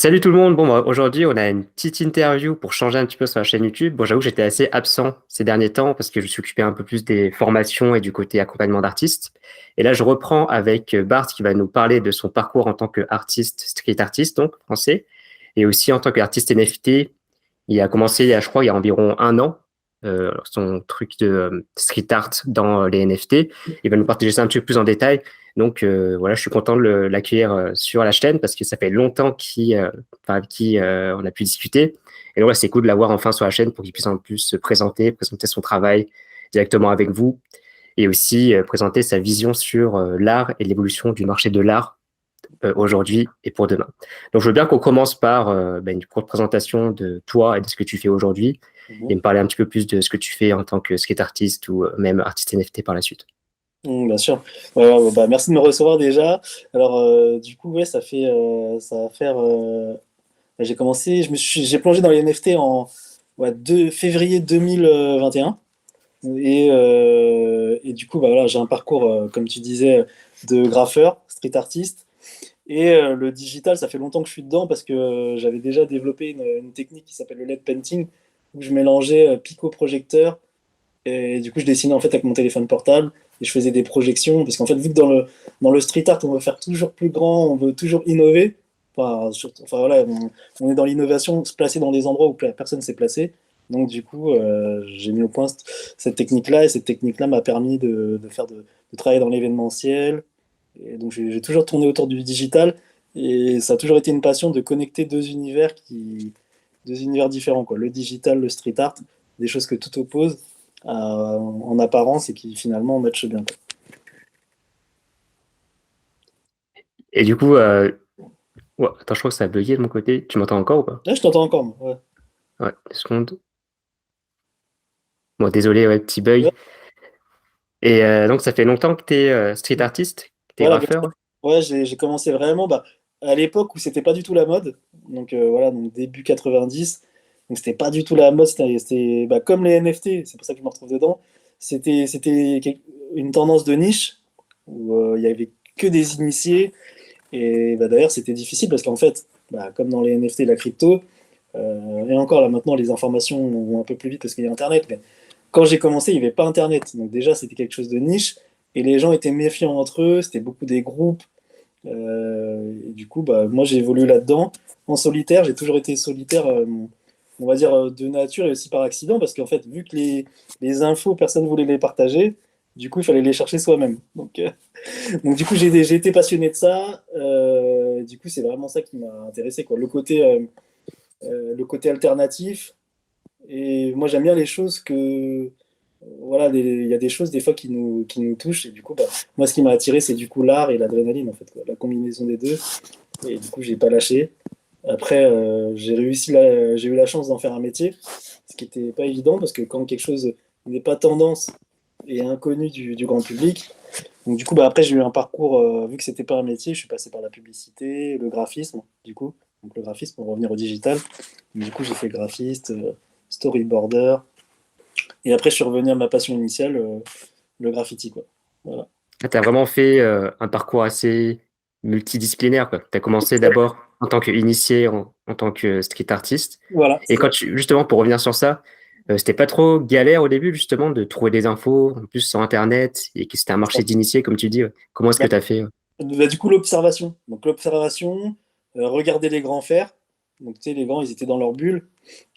Salut tout le monde. Bon, bah, aujourd'hui, on a une petite interview pour changer un petit peu sur la chaîne YouTube. Bon, j'avoue que j'étais assez absent ces derniers temps parce que je suis occupé un peu plus des formations et du côté accompagnement d'artistes. Et là, je reprends avec Bart qui va nous parler de son parcours en tant qu'artiste, street artiste, donc français, et aussi en tant qu'artiste NFT. Il a commencé, je crois, il y a environ un an, son truc de street art dans les NFT. Il va nous partager ça un petit peu plus en détail. Donc voilà, je suis content de l'accueillir sur la chaîne parce que ça fait longtemps avec qui on a pu discuter. Et donc là, c'est cool de l'avoir enfin sur la chaîne pour qu'il puisse en plus se présenter, présenter son travail directement avec vous et aussi présenter sa vision sur l'art et l'évolution du marché de l'art aujourd'hui et pour demain. Donc, je veux bien qu'on commence par une courte présentation de toi et de ce que tu fais aujourd'hui et Mhm. me parler un petit peu plus de ce que tu fais en tant que skate artiste ou même artiste NFT par la suite. Bien sûr. Ouais, ouais, bah, merci de me recevoir déjà. Alors, du coup, ouais, ça va faire. J'ai commencé, j'ai plongé dans les NFT en 2 février 2021. Et du coup, bah, voilà, j'ai un parcours, comme tu disais, de graffeur, street artiste. Et le digital, ça fait longtemps que je suis dedans parce que j'avais déjà développé une technique qui s'appelle le LED painting, où je mélangeais pico-projecteur. Et du coup, je dessinais en fait avec mon téléphone portable et je faisais des projections parce qu'en fait, vu que dans le street art, on veut faire toujours plus grand, on veut toujours innover. Enfin voilà, on est dans l'innovation, se placer dans des endroits où personne ne s'est placé. Donc du coup, j'ai mis au point cette technique-là et cette technique-là m'a permis de travailler dans l'événementiel. Et donc j'ai toujours tourné autour du digital et ça a toujours été une passion de connecter deux univers différents, quoi. Le digital, le street art, des choses que tout oppose en apparence et qui finalement matchent bien, quoi. Et du coup, ouais, attends, je crois que ça a bugué de mon côté. Tu m'entends encore ou pas? Là, je t'entends encore, moi. Ouais. Ouais, 2 secondes. Bon, désolé, ouais, petit Ouais, bug. Et donc, ça fait longtemps que tu es street artiste, que tu es voilà, graffeur. ouais, j'ai commencé vraiment à l'époque où c'était pas du tout la mode. Donc voilà, donc début 90. Donc c'était pas du tout la mode. Comme les NFT, c'est pour ça que je me retrouve dedans. Une tendance de niche où il y avait que des initiés. Et d'ailleurs, c'était difficile parce qu'en fait, comme dans les NFT et la crypto, et encore là maintenant, les informations vont un peu plus vite parce qu'il y a Internet. Mais quand j'ai commencé, il n'y avait pas Internet. Donc déjà, c'était quelque chose de niche. Et les gens étaient méfiants entre eux. C'était beaucoup des groupes. Et du coup, moi, j'ai évolué là-dedans. En solitaire, j'ai toujours été solitaire, on va dire, de nature et aussi par accident. Parce qu'en fait, vu que les infos, personne ne voulait les partager, du coup, il fallait les chercher soi-même. Donc du coup, j'ai été passionné de ça. Du coup, c'est vraiment ça qui m'a intéressé, quoi. Le côté alternatif. Et moi, j'aime bien les choses que, voilà, il y a des choses des fois qui nous touchent. Et du coup, moi, ce qui m'a attiré, c'est du coup l'art et l'adrénaline, en fait, quoi. La combinaison des deux. Et du coup, j'ai pas lâché. Après, j'ai eu la chance d'en faire un métier, ce qui n'était pas évident parce que quand quelque chose n'est pas tendance et inconnu du grand public, donc du coup, après, j'ai eu un parcours, vu que c'était pas un métier, je suis passé par la publicité, le graphisme, du coup. Donc le graphisme, pour revenir au digital. Du coup, j'ai fait graphiste, storyboarder. Et après, je suis revenu à ma passion initiale, le graffiti, quoi. Voilà. Tu as vraiment fait un parcours assez multidisciplinaire, quoi. Tu as commencé d'abord en tant qu'initié, en tant que street artiste. Voilà. Et justement, pour revenir sur ça, c'était pas trop galère au début, justement, de trouver des infos, en plus sur Internet, et que c'était un marché d'initiés, comme tu dis. Ouais. Comment est-ce que Bah, tu as fait? du coup, l'observation. Donc l'observation, regarder les grands faire. Donc tu sais, les grands, ils étaient dans leur bulle.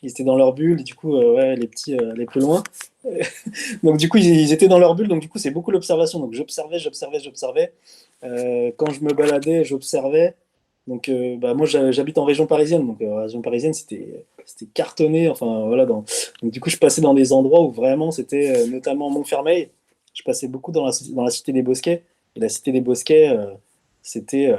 Ils étaient dans leur bulle, et du coup, ouais, les petits allaient plus loin. Donc du coup, ils étaient dans leur bulle, donc du coup, c'est beaucoup l'observation. Donc j'observais. Quand je me baladais, j'observais. Donc moi, j'habite en région parisienne. Donc région parisienne, c'était cartonné. Enfin voilà. Donc du coup, je passais dans des endroits où vraiment c'était notamment Montfermeil. Je passais beaucoup dans la cité des Bosquets. Et la cité des Bosquets, c'était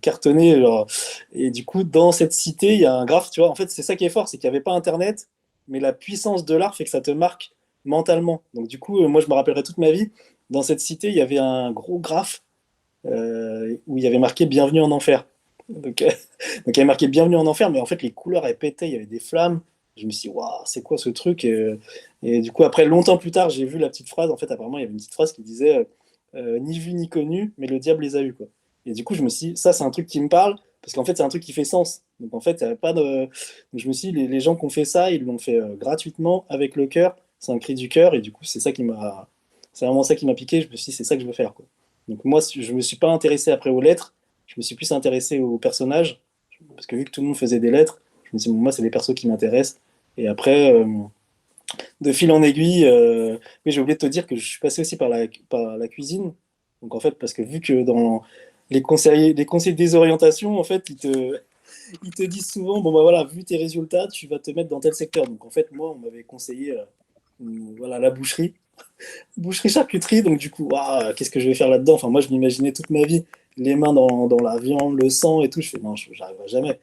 cartonné. Genre. Et du coup, dans cette cité, il y a un graphe. Tu vois, en fait, c'est ça qui est fort, c'est qu'il n'y avait pas Internet, mais la puissance de l'art fait que ça te marque mentalement. Donc du coup, moi, je me rappellerai toute ma vie. Dans cette cité, il y avait un gros graphe où il y avait marqué Bienvenue en enfer. Donc, donc il y avait marqué Bienvenue en enfer, mais en fait les couleurs elles pétaient, il y avait des flammes. Je me suis dit, waouh, c'est quoi ce truc et du coup, après, longtemps plus tard, j'ai vu la petite phrase. En fait, apparemment, il y avait une petite phrase qui disait ni vu ni connu, mais le diable les a eus, quoi. Et du coup, je me suis dit, ça, c'est un truc qui me parle. Parce qu'en fait, c'est un truc qui fait sens. Donc en fait, il y avait pas de. Donc, je me suis dit, les gens qui ont fait ça, ils l'ont fait gratuitement, avec le cœur. C'est un cri du cœur, et du coup, c'est ça qui m'a. C'est vraiment ça qui m'a piqué. Je me suis dit, c'est ça que je veux faire, quoi. Donc moi, je me suis pas intéressé après aux lettres, je me suis plus intéressé aux personnages. Parce que vu que tout le monde faisait des lettres, je me suis dit, bon, moi, c'est les persos qui m'intéressent. Et après, de fil en aiguille, oui, j'ai oublié de te dire que je suis passé aussi par la cuisine. Donc en fait, parce que vu que dans les conseils des orientations, en fait, ils te disent souvent, bon bah voilà, vu tes résultats, tu vas te mettre dans tel secteur. Donc en fait, moi, on m'avait conseillé voilà, la boucherie, boucherie charcuterie. Donc du coup, waouh, qu'est-ce que je vais faire là-dedans? Enfin, moi, je m'imaginais toute ma vie, les mains dans la viande, le sang et tout. Je fais, non, j'arriverai jamais.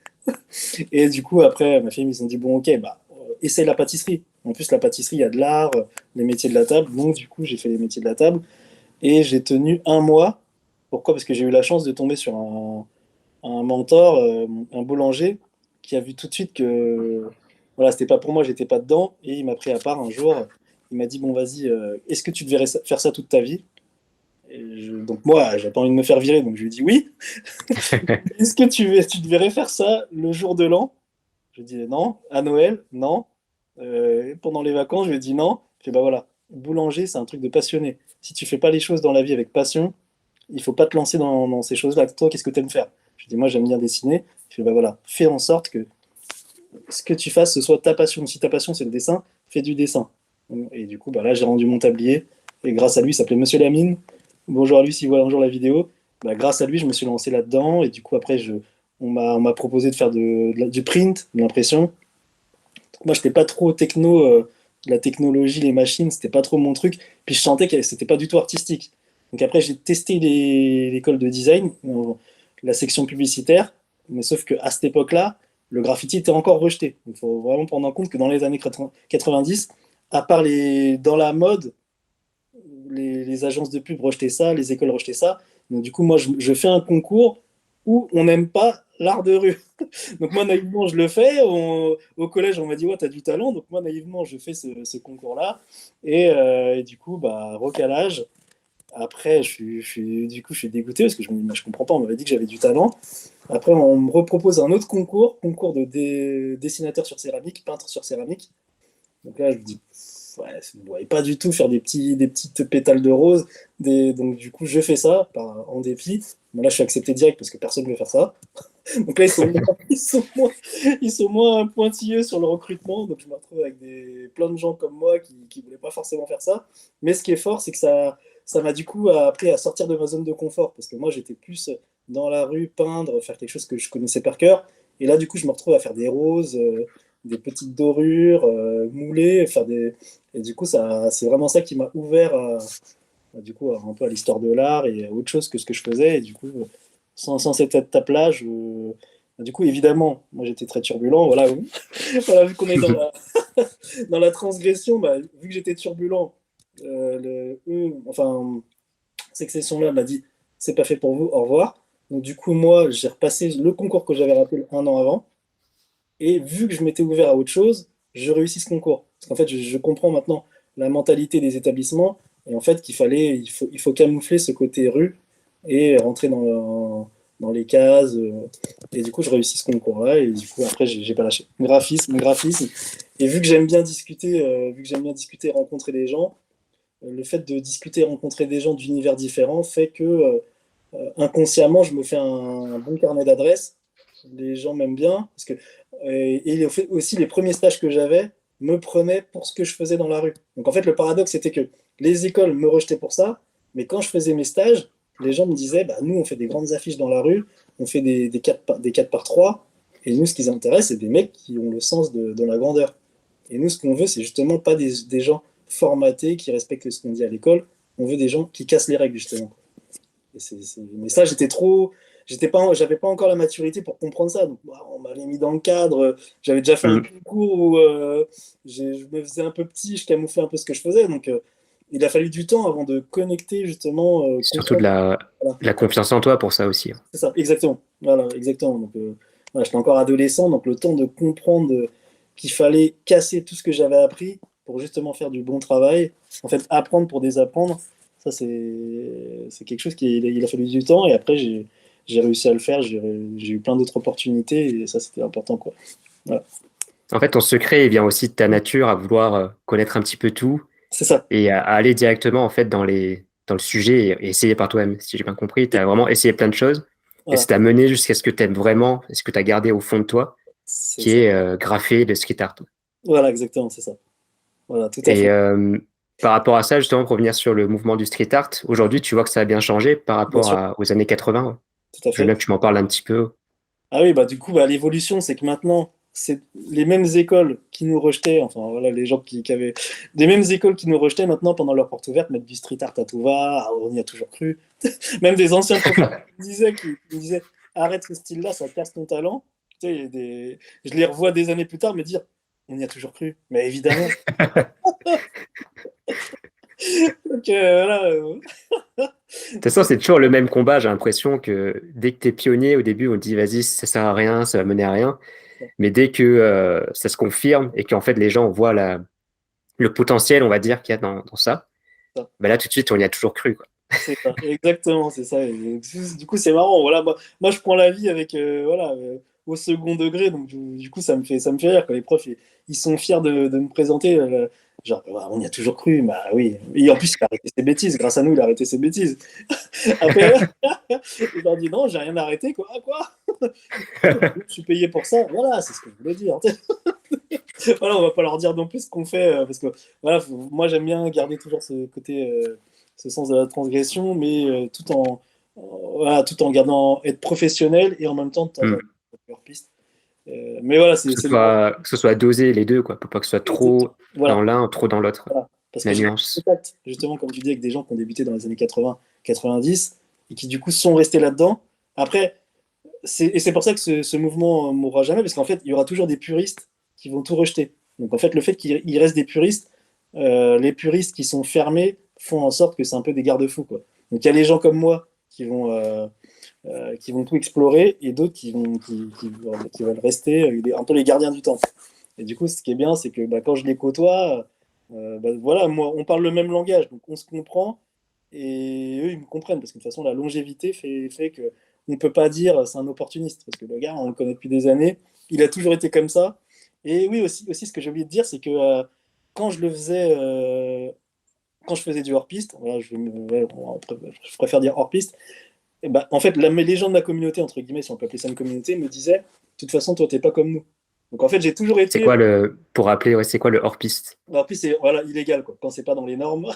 Et du coup, après, ma fille, ils ont dit, bon, ok, bah, essaye la pâtisserie. En plus, la pâtisserie, il y a de l'art, les métiers de la table. Donc, du coup, j'ai fait les métiers de la table. Et j'ai tenu un mois. Pourquoi? Parce que j'ai eu la chance de tomber sur un mentor, un boulanger, qui a vu tout de suite que voilà, c'était pas pour moi, j'étais pas dedans. Et il m'a pris à part un jour. Il m'a dit, bon, vas-y, est-ce que tu devrais faire ça toute ta vie? Donc moi, j'ai pas envie de me faire virer, donc je lui ai dit oui. Est-ce que tu devrais faire ça le jour de l'an? Je dis non. À Noël, non. Pendant les vacances, je lui dis non. Je fais bah voilà, boulanger, c'est un truc de passionné. Si tu fais pas les choses dans la vie avec passion, il faut pas te lancer dans ces choses-là. Toi, qu'est-ce que tu aimes faire? Je dis moi, j'aime bien dessiner. Je fais bah voilà, fais en sorte que ce que tu fasses, ce soit ta passion. Si ta passion, c'est le dessin, fais du dessin. Et du coup, bah là, j'ai rendu mon tablier. Et grâce à lui, il s'appelait Monsieur Lamine. Bonjour à lui s'il voit un jour la vidéo. Bah, grâce à lui, je me suis lancé là-dedans. Et du coup, après, on m'a proposé de faire du print, de l'impression. Moi, je n'étais pas trop techno, la technologie, les machines, c'était pas trop mon truc. Puis je sentais que c'était pas du tout artistique. Donc après, j'ai testé l'école de design, la section publicitaire, mais sauf qu'à cette époque-là, le graffiti était encore rejeté. Il faut vraiment prendre en compte que dans les années 90, à part dans la mode, les agences de pub rejetaient ça, les écoles rejetaient ça. Donc du coup, moi, je fais un concours où on n'aime pas l'art de rue. Donc moi, naïvement, je le fais. Au collège, on m'a dit, ouais, t'as du talent. Donc moi, naïvement, je fais ce concours-là. Et du coup, bah, recalage. Après, du coup, je suis dégoûté parce que je me dis, bah, je comprends pas, on m'avait dit que j'avais du talent. Après, on me repropose un autre concours, concours de dessinateur sur céramique, peintre sur céramique. Donc là, je me dis, ouais, ça me voyait pas du tout faire des petites pétales de rose. Donc du coup, je fais ça en dépit. Bon, là, je suis accepté direct parce que personne ne veut faire ça. Donc là, ils sont moins pointilleux sur le recrutement. Donc je me retrouve avec plein de gens comme moi qui voulaient pas forcément faire ça. Mais ce qui est fort, c'est que ça m'a du coup appris à sortir de ma zone de confort. Parce que moi, j'étais plus dans la rue, peindre, faire quelque chose que je connaissais par cœur. Et là, du coup, je me retrouve à faire des roses, des petites dorures, moulées, Et du coup, c'est vraiment ça qui m'a ouvert du coup, un peu à l'histoire de l'art et à autre chose que ce que je faisais. Et du coup, sans cette étape-là, du coup, évidemment, moi j'étais très turbulent. Voilà, voilà vu qu'on est dans la transgression, bah, vu que j'étais turbulent, enfin, cette section-là m'a dit c'est pas fait pour vous, au revoir. Donc, du coup, moi, j'ai repassé le concours que j'avais raté un an avant. Et vu que je m'étais ouvert à autre chose, je réussis ce concours. Parce qu'en fait, je comprends maintenant la mentalité des établissements et en fait il faut camoufler ce côté rue et rentrer dans les cases. Et du coup, je réussis ce concours-là et du coup, après, j'ai pas lâché. Graphisme. Et vu que j'aime bien discuter, rencontrer des gens, le fait de discuter, rencontrer des gens d'univers différents fait que inconsciemment, je me fais un bon carnet d'adresses. Les gens m'aiment bien parce que aussi les premiers stages que j'avais me prenaient pour ce que je faisais dans la rue. Donc en fait, le paradoxe c'était que les écoles me rejetaient pour ça, mais quand je faisais mes stages, les gens me disaient bah, nous on fait des grandes affiches dans la rue, on fait des 4 par 3 et nous ce qui nous intéresse c'est des mecs qui ont le sens de la grandeur. Et nous ce qu'on veut c'est justement pas des gens formatés qui respectent ce qu'on dit à l'école, on veut des gens qui cassent les règles justement. Mais ça, j'avais pas encore la maturité pour comprendre ça. Donc, bah, on m'avait mis dans le cadre. J'avais déjà fait un Mm. concours où je me faisais un peu petit, je camouflais un peu ce que je faisais. Donc, il a fallu du temps avant de connecter justement, Surtout comprendre. Voilà. la confiance en toi pour ça aussi. C'est ça, exactement. Voilà, exactement. Donc, voilà, j'étais encore adolescent, donc le temps de comprendre qu'il fallait casser tout ce que j'avais appris pour justement faire du bon travail. En fait, apprendre pour désapprendre, ça c'est quelque chose il a fallu du temps. Et après, j'ai réussi à le faire, j'ai eu plein d'autres opportunités et ça, c'était important, quoi. Voilà. En fait, ton secret il vient aussi de ta nature à vouloir connaître un petit peu tout C'est ça. et à aller directement en fait dans le sujet et essayer par toi-même. Si j'ai bien compris, tu as vraiment essayé plein de choses et Voilà, ça t'a mené jusqu'à ce que tu aimes vraiment et ce que tu as gardé au fond de toi, c'est qui ça. est graffé de street art. Voilà, exactement, c'est ça. Voilà, tout à Et fait. par rapport à ça, justement, pour revenir sur le mouvement du street art, aujourd'hui, tu vois que ça a bien changé par Bien rapport sûr, aux années 80. Ouais. tout à Je veux fait. bien que tu m'en parles un petit peu. Ah oui, bah du coup, bah, l'évolution, c'est que maintenant, c'est les mêmes écoles qui nous rejetaient, enfin voilà, les gens qui avaient des mêmes écoles qui nous rejetaient maintenant pendant leur porte ouverte, mettre du street art à tout va, ah, on y a toujours cru. Même des anciens profs qui me disaient arrête ce style-là, ça casse ton talent. Tu sais, je les revois des années plus tard me dire on y a toujours cru. Mais évidemment. Donc, voilà, De toute façon, c'est toujours le même combat. J'ai l'impression que dès que tu es pionnier, au début, on te dit, vas-y, ça sert à rien, ça va mener à rien. Mais dès que ça se confirme et qu'en fait, les gens voient le potentiel, on va dire, qu'il y a dans ça, bah là, tout de suite, on y a toujours cru, quoi. c'est ça, exactement, c'est ça. Et du coup, c'est marrant. Voilà, moi, je prends la vie avec, voilà, au second degré. Donc, du coup, ça me fait rire quand les profs, ils sont fiers de me présenter. Genre, ah, on y a toujours cru. Bah oui. Et en plus, il a arrêté ses bêtises. Grâce à nous, il a arrêté ses bêtises. Après, il leur dit non, j'ai rien arrêté. Quoi? Ah, quoi? Je suis payé pour ça. Voilà, c'est ce que je voulais dire. Voilà, on va pas leur dire non plus ce qu'on fait. Parce que voilà, moi, j'aime bien garder toujours ce côté. Ce sens de la transgression, mais voilà, tout en gardant être professionnel et en même temps de temps en Hmm. temps leur piste. Mais voilà, c'est le Que ce soit dosé les deux, quoi. Faut pas que ce soit trop voilà, dans l'un, trop dans l'autre, quoi. voilà. Parce que La j'ai nuance. contact, justement, comme tu dis, avec des gens qui ont débuté dans les années 80, 90 et qui du coup sont restés là-dedans. Après, et c'est pour ça que ce mouvement mourra jamais, parce qu'en fait, il y aura toujours des puristes qui vont tout rejeter. Donc en fait, le fait qu'il reste des puristes, les puristes qui sont fermés font en sorte que c'est un peu des garde-fous, quoi. Donc il y a les gens comme moi qui vont tout explorer et d'autres qui veulent rester un peu les gardiens du temps. Et du coup, ce qui est bien, c'est que bah, quand je les côtoie, bah, voilà, moi, on parle le même langage, donc on se comprend et eux, ils me comprennent parce que de toute façon, la longévité fait que on ne peut pas dire c'est un opportuniste parce que le gars, on le connaît depuis des années, il a toujours été comme ça. Et oui, aussi ce que j'ai oublié de dire, c'est que quand je le faisais, quand je faisais du hors-piste, voilà, ouais, je préfère dire hors-piste, et bah, en fait, les gens de la communauté, entre guillemets, si on peut appeler ça une communauté, me disaient, de toute façon, toi, t'es pas comme nous. Donc en fait, j'ai toujours C'est été. quoi pour rappeler, ouais, c'est quoi le hors-piste? En plus, c'est voilà, illégal, quoi, quand c'est pas dans les normes.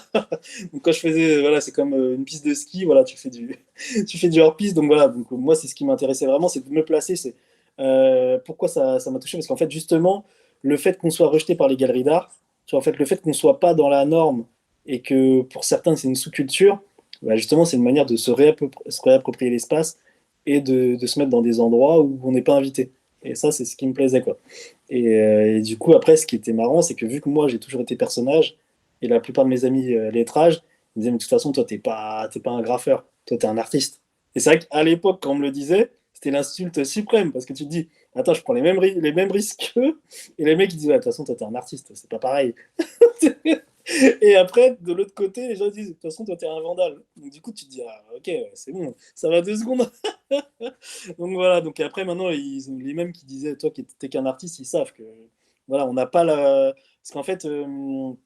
Donc quand je faisais, voilà, c'est comme une piste de ski, voilà, tu fais du hors-piste. Donc voilà, donc moi, c'est ce qui m'intéressait vraiment, c'est de me placer. C'est pourquoi ça m'a touché, parce qu'en fait, justement, le fait qu'on soit rejeté par les galeries d'art, tu vois, en fait, le fait qu'on soit pas dans la norme et que pour certains, c'est une sous-culture, bah, justement, c'est une manière de se réapproprier l'espace et de se mettre dans des endroits où on n'est pas invité. Et ça, c'est ce qui me plaisait, quoi. Et du coup, après, ce qui était marrant, c'est que vu que moi, j'ai toujours été personnage, et la plupart de mes amis lettrage, ils me disaient, mais de toute façon, toi, t'es pas un graffeur, toi, t'es un artiste. Et c'est vrai qu'à l'époque, quand on me le disait, c'était l'insulte suprême, parce que tu te dis, attends, je prends les mêmes risques qu'eux, et les mecs, ils disent, ouais, de toute façon, toi, t'es un artiste, c'est pas pareil. Et après, de l'autre côté, les gens disent, de toute façon, toi, t'es un vandale. Donc, du coup, tu te dis, ah, ok, c'est bon, ça va 2 secondes. Donc voilà, donc après maintenant les mêmes qui disaient toi qui t'es qu'un artiste, ils savent que voilà, on n'a pas la parce qu'en fait dans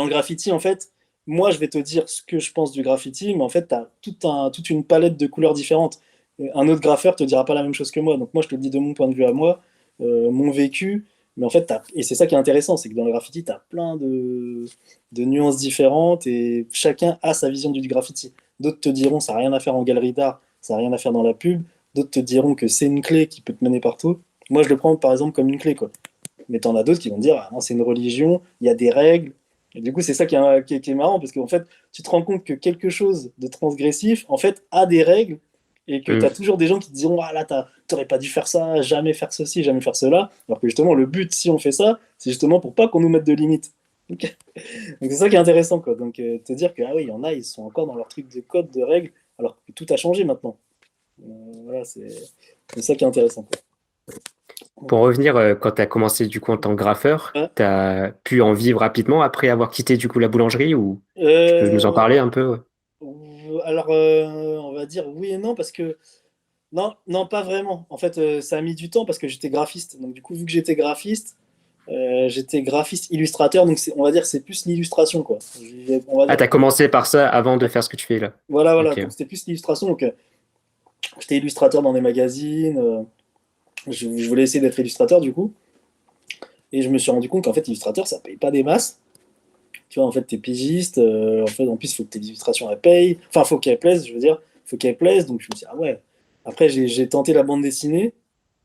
le graffiti en fait, moi je vais te dire ce que je pense du graffiti, mais en fait tu as toute une palette de couleurs différentes. Un autre graffeur te dira pas la même chose que moi. Donc moi je te le dis de mon point de vue à moi, mon vécu, mais en fait et c'est ça qui est intéressant, c'est que dans le graffiti tu as plein de nuances différentes et chacun a sa vision du graffiti. D'autres te diront ça n'a rien à faire en galerie d'art, ça n'a rien à faire dans la pub. D'autres te diront que c'est une clé qui peut te mener partout. Moi, je le prends par exemple comme une clé, quoi. Mais t'en as d'autres qui vont dire, ah non, c'est une religion, il y a des règles. Et du coup, c'est ça qui est marrant, parce qu'en fait, tu te rends compte que quelque chose de transgressif, en fait, a des règles, et que tu as Hmm. toujours des gens qui te diront, ah là, t'aurais pas dû faire ça, jamais faire ceci, jamais faire cela. Alors que justement, le but, si on fait ça, c'est justement pour pas qu'on nous mette de limites. Donc, donc c'est ça qui est intéressant, quoi. Donc, te dire que, ah oui, il y en a, ils sont encore dans leur truc de code, de règles, alors que tout a changé maintenant. Voilà, c'est ça qui est intéressant, quoi. Pour revenir, quand tu as commencé du coup en tant que graffeur, Ouais. tu as pu en vivre rapidement après avoir quitté du coup la boulangerie ou tu peux nous en Euh, parler un peu? Ouais. alors, on va dire oui et non, parce que Non, non, pas vraiment. En fait, ça a mis du temps parce que j'étais graphiste. Donc, du coup, vu que j'étais graphiste illustrateur. Donc, on va dire que c'est plus l'illustration, quoi. On va Ah, dire. t'as commencé par ça avant de faire ce que tu fais là. Voilà, voilà. Ok. Donc, c'était plus l'illustration. Donc, j'étais illustrateur dans des magazines. Je voulais essayer d'être illustrateur, du coup. Et je me suis rendu compte qu'en fait, illustrateur, ça paye pas des masses. Tu vois, en fait, t'es pigiste. En fait, en plus, il faut que tes illustrations, elles payent. Enfin, faut qu'elles plaisent, je veux dire. Faut qu'elles plaisent. Donc, je me suis dit, ah ouais. Après, j'ai tenté la bande dessinée.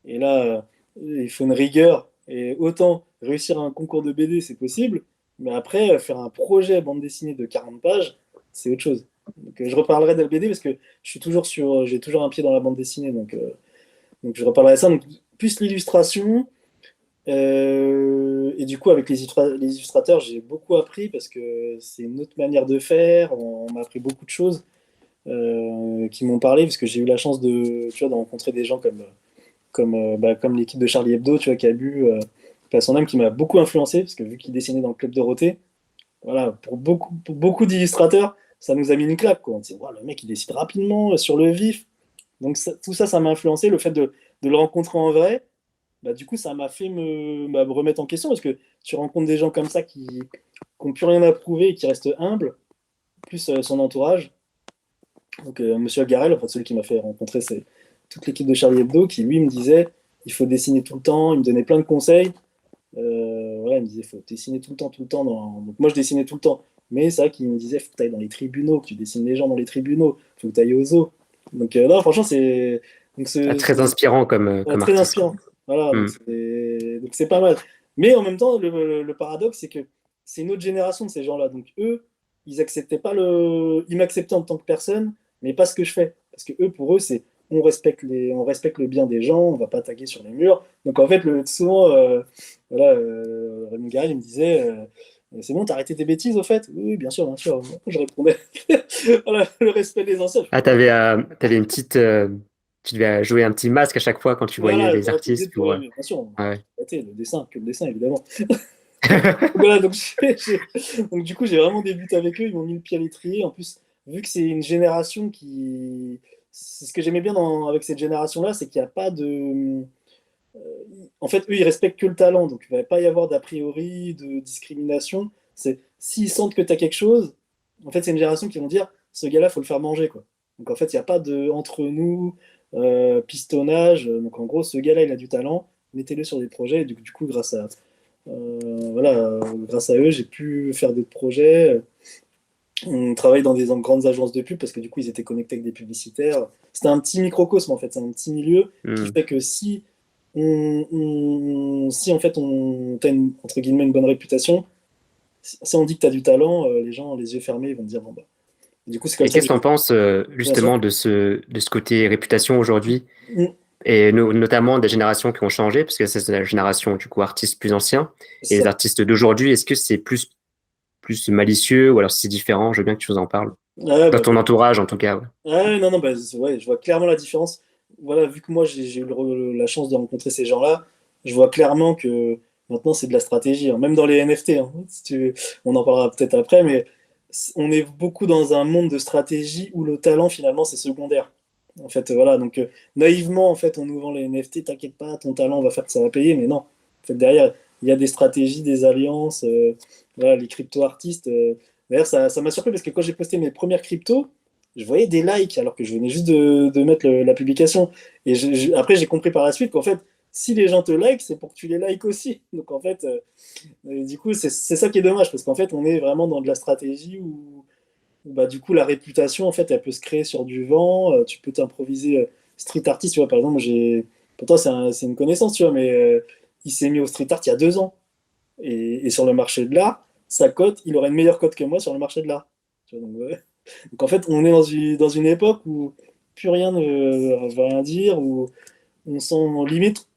Et là, il faut une rigueur. Et autant réussir un concours de BD, c'est possible. Mais après, faire un projet bande dessinée de 40 pages, c'est autre chose. Donc, je reparlerai de la BD parce que j'ai toujours un pied dans la bande dessinée. Donc je reparlerai de ça. Donc, plus l'illustration. Et du coup, avec les illustrateurs, j'ai beaucoup appris parce que c'est une autre manière de faire. On m'a appris beaucoup de choses qui m'ont parlé parce que j'ai eu la chance tu vois, de rencontrer des gens comme l'équipe de Charlie Hebdo, tu vois, qui a bu paix à son âme, qui m'a beaucoup influencé parce que vu qu'il dessinait dans le club Dorothée, voilà, pour beaucoup d'illustrateurs, ça nous a mis une claque, quoi. On s'est dit, wow, le mec, il décide rapidement, sur le vif. Donc tout ça, ça m'a influencé. Le fait de le rencontrer en vrai, bah, du coup, ça m'a fait me remettre en question parce que tu rencontres des gens comme ça qui n'ont plus rien à prouver et qui restent humbles, plus son entourage. Donc, Monsieur Garel, enfin, celui qui m'a fait rencontrer toute l'équipe de Charlie Hebdo, qui lui me disait il faut dessiner tout le temps. Il me donnait plein de conseils. Voilà, il me disait il faut dessiner tout le temps, tout le temps. Donc, moi, je dessinais tout le temps. Mais c'est vrai qu'il me disait il faut que tu ailles dans les tribunaux, que tu dessines les gens dans les tribunaux, il faut que tu ailles au zoo. Donc, non, franchement, c'est. Donc, Ah, très inspirant comme très artiste, quoi. inspirant. Voilà, Hmm. donc c'est pas mal. Mais en même temps, le paradoxe, c'est que c'est une autre génération de ces gens-là. Donc eux, ils acceptaient pas ils m'acceptaient en tant que personne, mais pas ce que je fais. Parce que eux, pour eux, c'est on respecte le bien des gens, on va pas taguer sur les murs. Donc en fait, souvent, voilà, Raymond Gary, il me disait, c'est bon, t'as arrêté tes bêtises au fait? Oui, oui, bien sûr, bien sûr. Je répondais, voilà, le respect des anciens. Ah, t'avais une petite. Tu devais jouer un petit masque à chaque fois quand tu voyais Voilà, les t'es artistes pour pour. eux, bien sûr. Ouais. Arrêtez, le dessin, que le dessin, évidemment. Voilà, donc, donc du coup, j'ai vraiment débuté avec eux. Ils m'ont mis le pied à l'étrier. En plus, vu que c'est une génération qui. C'est ce que j'aimais bien avec cette génération-là, c'est qu'il n'y a pas de. En fait, eux, ils respectent que le talent. Donc, il ne va pas y avoir d'a priori, de discrimination. S'ils sentent que tu as quelque chose, en fait, c'est une génération qui vont dire ce gars-là, il faut le faire manger, quoi. Donc, en fait, il n'y a pas de entre nous, pistonnage. Donc, en gros, ce gars-là, il a du talent. Mettez-le sur des projets. Et du coup, voilà, grâce à eux, j'ai pu faire d'autres projets. On travaille dans des grandes agences de pub parce que du coup, ils étaient connectés avec des publicitaires. C'était un petit microcosme en fait, c'est un petit milieu qui Hmm. fait que si en fait t'as entre guillemets une bonne réputation, si on dit que tu as du talent, les gens, les yeux fermés, ils vont te dire bon bah. Du coup, c'est comme Et ça qu'est-ce que que tu en penses bien sûr. justement de ce côté réputation aujourd'hui, Mm. et notamment des générations qui ont changé, parce que c'est la génération du coup artistes plus anciens, et C'est les ça. artistes d'aujourd'hui, est-ce que c'est plus malicieux ou alors si c'est différent? Je veux bien que tu nous en parles. Ouais, Dans bah, ton entourage en tout cas. Ouais. ouais, non, non, bah, ouais, je vois clairement la différence. Voilà, vu que moi j'ai eu la chance de rencontrer ces gens-là, je vois clairement que maintenant c'est de la stratégie, hein. Même dans les NFT, hein, on en parlera peut-être après, mais on est beaucoup dans un monde de stratégie où le talent finalement c'est secondaire. En fait, voilà, donc naïvement, en fait, on nous vend les NFT, t'inquiète pas, ton talent va faire que ça va payer, mais non. En fait, derrière, il y a des stratégies, des alliances, voilà, les crypto-artistes. D'ailleurs, ça m'a surpris parce que quand j'ai posté mes premières cryptos, je voyais des likes alors que je venais juste de mettre la publication. Et après, j'ai compris par la suite qu'en fait, si les gens te likent, c'est pour que tu les likes aussi. Donc en fait, du coup, c'est ça qui est dommage parce qu'en fait, on est vraiment dans de la stratégie où, bah, du coup, la réputation, en fait, elle peut se créer sur du vent. Tu peux t'improviser street artist, tu vois. Par exemple, pourtant, c'est une connaissance, tu vois, mais il s'est mis au street art il y a 2 ans. Et sur le marché de l'art, sa cote, il aurait une meilleure cote que moi sur le marché de l'art. Tu vois, donc, ouais. Donc en fait, on est dans une époque où plus rien ne veut rien dire, où on s'en limite,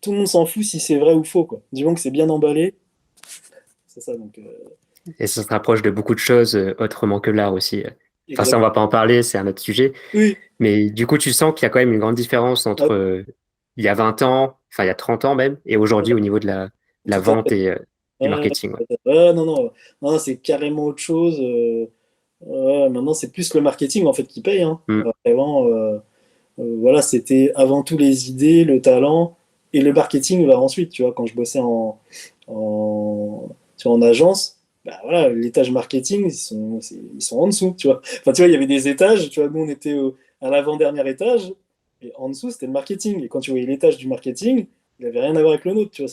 tout le monde s'en fout si c'est vrai ou faux, quoi. Du moment que c'est bien emballé, c'est ça. Donc Et ça se rapproche de beaucoup de choses autrement que l'art aussi. Enfin, ça, exact. on va pas en parler, c'est un autre sujet. Oui, Mais du coup, tu sens qu'il y a quand même une grande différence ah, entre il y a 20 ans, enfin il y a 30 ans même, et aujourd'hui au niveau de la tout à vente fait. et du Ah, marketing. Ouais. non, non, non, c'est carrément autre chose. Maintenant, c'est plus le marketing en fait qui paye, hein. Hmm. Vraiment, voilà, c'était avant tout les idées, le talent et le marketing va ensuite. Tu vois, quand je bossais tu vois, en agence, bah voilà, l'étage marketing, ils sont en dessous, tu vois. Enfin, tu vois, il y avait des étages, tu vois, nous on était à l'avant-dernier étage, et en dessous c'était le marketing. Et quand tu voyais l'étage du marketing, il n'avait rien à voir avec le nôtre, tu vois,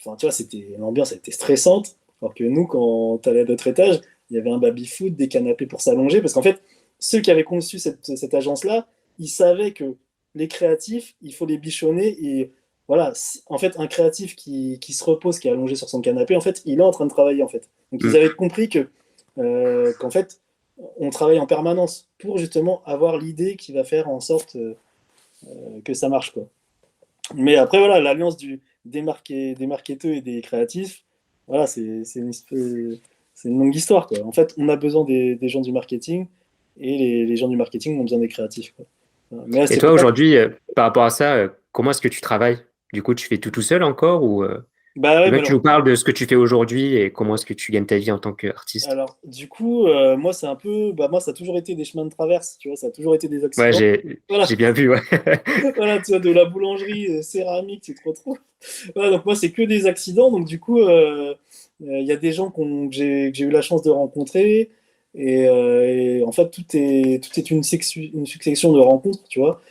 enfin, tu vois, l'ambiance était stressante, alors que nous, quand tu allais à d'autres étages, il y avait un baby-foot, des canapés pour s'allonger, parce qu'en fait, ceux qui avaient conçu cette agence-là, ils savaient que les créatifs, il faut les bichonner et voilà, en fait, un créatif qui se repose, qui est allongé sur son canapé, en fait, il est en train de travailler, en fait. Donc, ils Mm. avaient compris qu'en fait, on travaille en permanence pour justement avoir l'idée qui va faire en sorte que ça marche, quoi. Mais après, voilà, l'alliance des marketeurs et des créatifs, voilà, c'est une longue histoire, quoi. En fait, on a besoin des gens du marketing et les gens du marketing ont besoin des créatifs, quoi. Voilà. Mais là, Et c'est toi, pour ça que, aujourd'hui, par rapport à ça, comment est-ce que tu travailles? Du coup, tu fais tout seul encore ou bah je ouais, veux bien que tu nous parles de ce que tu fais aujourd'hui et comment est-ce que tu gagnes ta vie en tant qu'artiste? alors, du coup, moi, c'est un peu, bah, moi, ça a toujours été des chemins de traverse, tu vois, ça a toujours été des Ouais, accidents. Voilà, j'ai bien vu, ouais. voilà, tu vois, de la boulangerie, céramique, tu te retrouves. Voilà, donc moi, c'est que des accidents. Donc, du coup, il y a des gens que j'ai eu la chance de rencontrer. Et en fait, tout est une succession de rencontres, tu vois.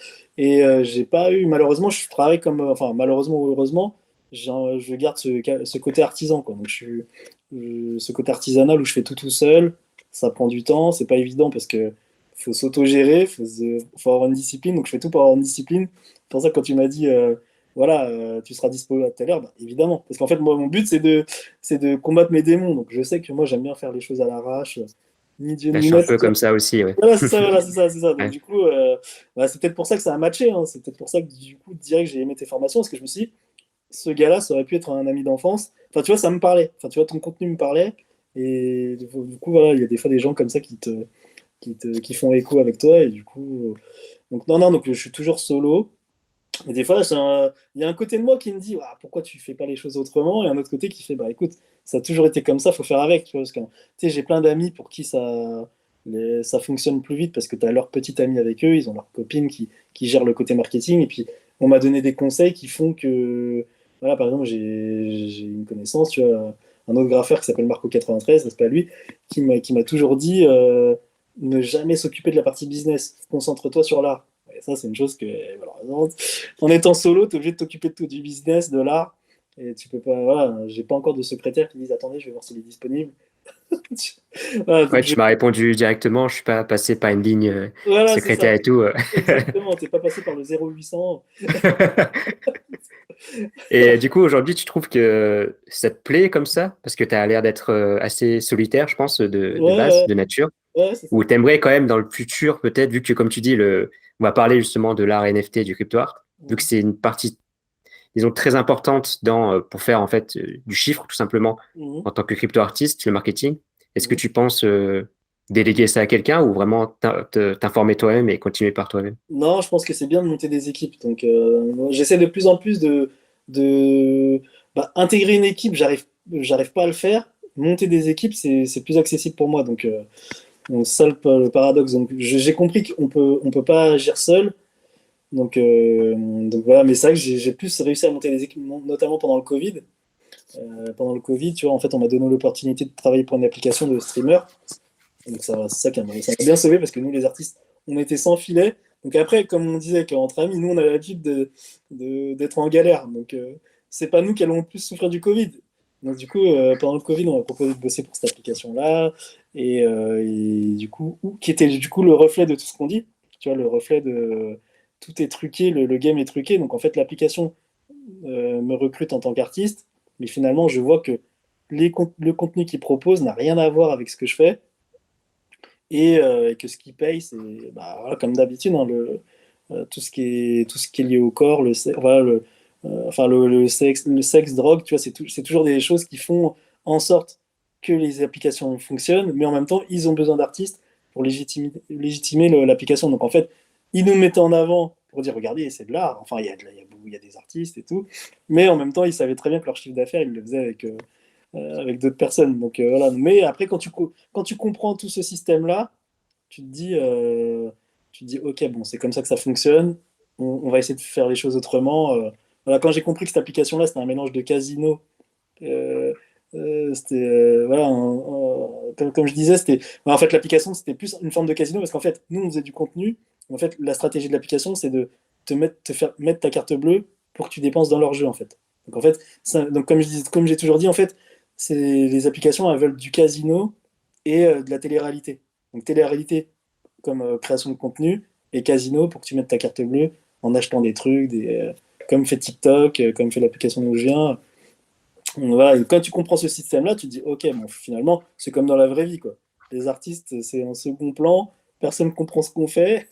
Et j'ai pas eu, malheureusement, je travaille comme, enfin, malheureusement ou heureusement, je garde ce côté artisan, quoi. Donc, ce côté artisanal où je fais tout seul. Ça prend du temps, c'est pas évident parce que faut s'autogérer, faut avoir une discipline. Donc, je fais tout pour avoir une discipline. C'est pour ça que quand tu m'as dit, voilà, tu seras dispo à telle heure, bah, évidemment. Parce qu'en fait, moi, mon but, c'est de combattre mes démons. Donc, je sais que moi, j'aime bien faire les choses à l'arrache, ni Dieu Là, je ni suis un maître. peu comme ça aussi, ouais. Voilà, c'est ça, voilà, c'est ça, c'est ça. Donc, Ouais. du coup, bah, c'est peut-être pour ça que ça a matché, hein. C'est peut-être pour ça que, du coup, direct, j'ai aimé tes formations. Parce que je me suis dit, ce gars-là, ça aurait pu être un ami d'enfance. Enfin, tu vois, ça me parlait. Enfin, tu vois, ton contenu me parlait. Et du coup, voilà, il y a des fois des gens comme ça qui font écho avec toi. Et du coup, donc, non, non, donc je suis toujours solo. Et des fois, il y a un côté de moi qui me dit ah, pourquoi tu fais pas les choses autrement, et un autre côté qui fait bah écoute, ça a toujours été comme ça, faut faire avec. Tu vois, parce que, tu sais, j'ai plein d'amis pour qui ça fonctionne plus vite parce que tu as leur petite amie avec eux, ils ont leur copine qui gère le côté marketing, et puis on m'a donné des conseils qui font que, voilà, par exemple, j'ai une connaissance, tu vois, un autre graffeur qui s'appelle Marco93, c'est pas lui, qui m'a toujours dit ne jamais s'occuper de la partie business, concentre-toi sur l'art. Et ça, c'est une chose que, malheureusement, en étant solo, tu es obligé de t'occuper de tout, du business, de l'art. Et tu peux pas. Voilà, j'ai pas encore de secrétaire qui dise attendez, je vais voir s'il est disponible. Voilà, Ouais, donc tu m'as répondu directement, je suis pas passé par une ligne voilà, c'est secrétaire ça. et tout. Exactement, t'es pas passé par le 0800. Et du coup, aujourd'hui, tu trouves que ça te plaît comme ça? Parce que tu as l'air d'être assez solitaire, je pense, de Ouais, base, ouais, de nature. ouais, c'est ça. Ou t'aimerais quand même dans le futur, peut-être, vu que, comme tu dis, on va parler justement de l'art NFT, du crypto art, vu que Mhm. c'est une partie, disons, très importante pour faire, en fait, du chiffre, tout simplement, Mhm. en tant que crypto artiste, le marketing. Est-ce que Mhm. tu penses déléguer ça à quelqu'un ou vraiment t'informer toi-même et continuer par toi-même? Non, je pense que c'est bien de monter des équipes. Donc, moi, j'essaie de plus en plus de intégrer une équipe. J'arrive pas à le faire. Monter des équipes, c'est plus accessible pour moi. Donc ça, le paradoxe. Donc, j'ai compris on peut pas agir seul. Donc voilà, mais c'est vrai que j'ai plus réussi à monter des équipes, notamment pendant le Covid. Pendant le Covid, tu vois, en fait, on m'a donné l'opportunité de travailler pour une application de streamer. Donc c'est ça ça m'a bien sauvé parce que nous, les artistes, on était sans filet. Donc après, comme on disait qu'entre amis, nous, on a l'habitude d'être en galère. Donc c'est pas nous qui allons le plus souffrir du Covid. Donc du coup, pendant le Covid, on a proposé de bosser pour cette application-là. Et du coup, qui était du coup le reflet de tout ce qu'on dit. Tu vois, le reflet de tout est truqué, le game est truqué. Donc en fait, l'application me recrute en tant qu'artiste. Mais finalement, je vois que le contenu qu'ils proposent n'a rien à voir avec ce que je fais et que ce qui paye, c'est bah, voilà, comme d'habitude, hein, tout ce qui est lié au corps, voilà, le sexe, drogue, tu vois, c'est toujours des choses qui font en sorte que les applications fonctionnent, mais en même temps, ils ont besoin d'artistes pour légitimer l'application. Donc en fait, ils nous mettaient en avant pour dire, regardez, c'est de l'art, enfin, il y a des artistes et tout, mais en même temps, ils savaient très bien que leur chiffre d'affaires, ils le faisaient avec d'autres personnes. Donc voilà. Mais après, quand tu comprends tout ce système-là, tu te dis, tu te dis, ok, bon, c'est comme ça que ça fonctionne, on va essayer de faire les choses autrement. Voilà, quand j'ai compris que cette application-là, c'était un mélange de casino, euh, c'était, voilà, comme je disais, c'était, en fait, l'application, c'était plus une forme de casino, parce qu'en fait, nous, on faisait du contenu. En fait, la stratégie de l'application, c'est de te faire mettre ta carte bleue pour que tu dépenses dans leur jeu, en fait. Donc, en fait, donc comme j'ai toujours dit, en fait, les applications, elles veulent du casino et de la télé-réalité. Donc, télé-réalité comme création de contenu et casino pour que tu mettes ta carte bleue en achetant des trucs, comme fait TikTok, comme fait l'application d'où je viens. Voilà, et quand tu comprends ce système-là, tu te dis, ok, bon, finalement, c'est comme dans la vraie vie, quoi. Les artistes, c'est en second plan, personne ne comprend ce qu'on fait,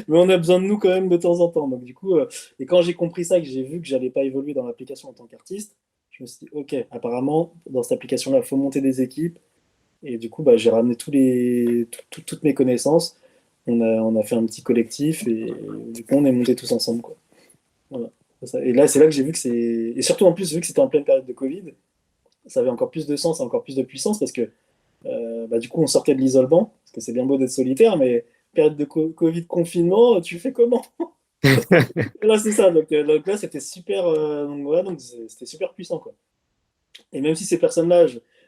mais on a besoin de nous quand même de temps en temps. Donc, du coup, et quand j'ai compris ça, que j'ai vu que j'allais pas évoluer dans l'application en tant qu'artiste, je me suis dit, ok, apparemment, dans cette application-là, il faut monter des équipes. Et du coup, bah, j'ai ramené toutes mes connaissances. On a fait un petit collectif et du coup, on est montés tous ensemble, quoi. Voilà. Et là, c'est là que j'ai vu que c'est. Et surtout, en plus, vu que c'était en pleine période de Covid, ça avait encore plus de sens, encore plus de puissance parce que bah, du coup, on sortait de l'isolement, parce que c'est bien beau d'être solitaire, mais période de Covid, confinement, tu fais comment? Là, c'est ça. Donc là, c'était super, donc, voilà, donc c'était super puissant, quoi. Et même si ces personnes-là,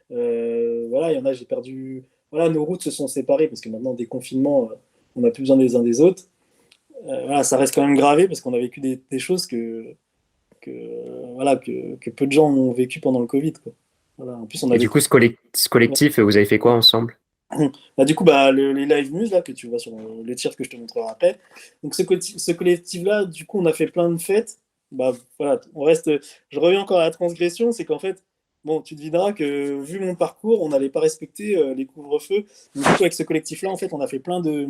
voilà, il y en a, j'ai perdu. Voilà, nos routes se sont séparées parce que maintenant, déconfinement, on n'a plus besoin des uns des autres. Voilà, ça reste quand même gravé parce qu'on a vécu des choses voilà, que peu de gens ont vécu pendant le Covid, quoi. Voilà. En plus, on a Et du vécu. coup, ce collectif, vous avez fait quoi ensemble? Bah, du coup, bah, les live news là, que tu vois sur le tir que je te montrerai après. Donc, ce collectif-là, du coup, on a fait plein de fêtes. Bah, voilà, on reste. Je reviens encore à la transgression, c'est qu'en fait, bon, tu devineras que vu mon parcours, on n'allait pas respecter les couvre-feux. Donc, du coup, avec ce collectif-là, en fait, on a fait plein de.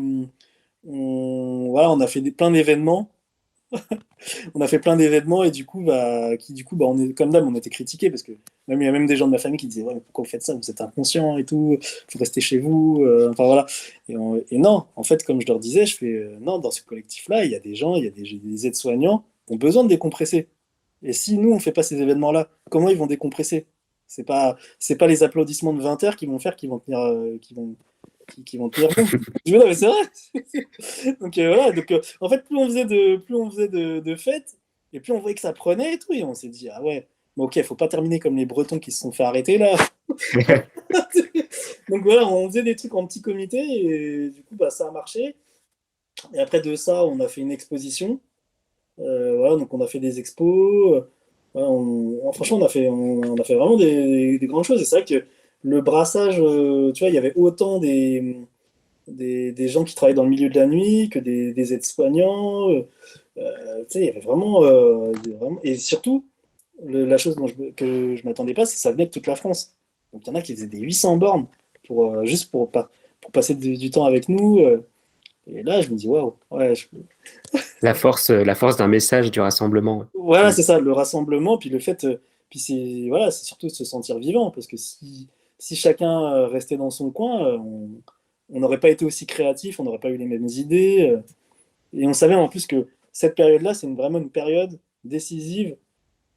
Voilà, on a fait plein d'événements. On a fait plein d'événements et du coup, bah, on est, comme d'hab, on était critiqués parce que même, il y a même des gens de ma famille qui disaient ouais, mais pourquoi vous faites ça? Vous êtes inconscient et tout, faut rester chez vous. Enfin voilà. Et non, en fait, comme je leur disais, je fais non, dans ce collectif-là, il y a des gens, il y a des aides-soignants qui ont besoin de décompresser. Et si nous, on fait pas ces événements-là, comment ils vont décompresser? C'est pas les applaudissements de 20 heures qui vont faire qu'ils vont tenir, qui vont tenir bon. Je me dis, non, mais c'est vrai. Donc voilà, donc en fait, plus on faisait de fêtes, et plus on voyait que ça prenait et tout, et on s'est dit, ah ouais, bon, ok, faut pas terminer comme les Bretons qui se sont fait arrêter là. Donc voilà, on faisait des trucs en petit comité, et du coup, bah, ça a marché. Et après de ça, on a fait une exposition. Voilà, donc on a fait des expos. Voilà, franchement, on a fait vraiment des grandes choses. Et c'est vrai que le brassage, tu vois, il y avait autant des gens qui travaillent dans le milieu de la nuit que des aides-soignants. Tu sais, il y avait vraiment. Et surtout, la chose que je m'attendais pas, c'est que ça venait de toute la France. Donc il y en a qui faisaient des 800 bornes juste pour passer du temps avec nous. Et là, je me dis, waouh, ouais, La force d'un message du rassemblement. voilà, Mm. c'est ça, le rassemblement, puis le fait, puis c'est voilà, c'est surtout de se sentir vivant, parce que si chacun restait dans son coin, on n'aurait pas été aussi créatif, on n'aurait pas eu les mêmes idées, et on savait en plus que cette période-là, c'est vraiment une période décisive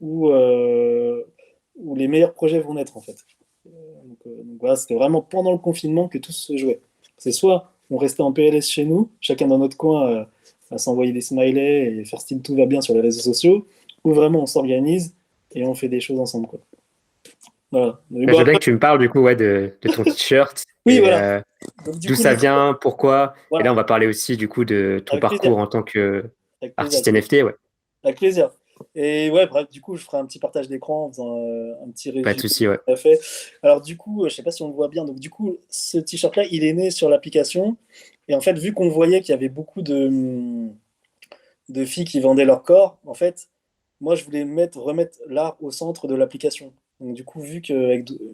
où les meilleurs projets vont naître en fait. Donc voilà, c'était vraiment pendant le confinement que tout se jouait. C'est soit on restait en PLS chez nous, chacun dans notre coin, à s'envoyer des smileys et faire style tout va bien sur les réseaux sociaux, ou vraiment on s'organise et on fait des choses ensemble, quoi. Voilà. Mais Bah, bon, je veux bien après, que tu me parles du coup ouais, de ton t-shirt oui, et voilà. Donc du d'où coup, ça vient, pourquoi. Et là, voilà, on va parler aussi du coup de ton avec plaisir, parcours en tant avec qu'artiste plaisir, NFT. Ouais, avec plaisir. Et ouais, bref, du coup, je ferai un petit partage d'écran en faisant un petit pas de résumé de souci. ce Ouais. qu'on a fait. Alors du coup, je sais pas si on le voit bien. Donc du coup, ce t-shirt-là, il est né sur l'application. Et en fait, vu qu'on voyait qu'il y avait beaucoup de filles qui vendaient leur corps, en fait, moi, je voulais remettre l'art au centre de l'application. Donc, du coup, vu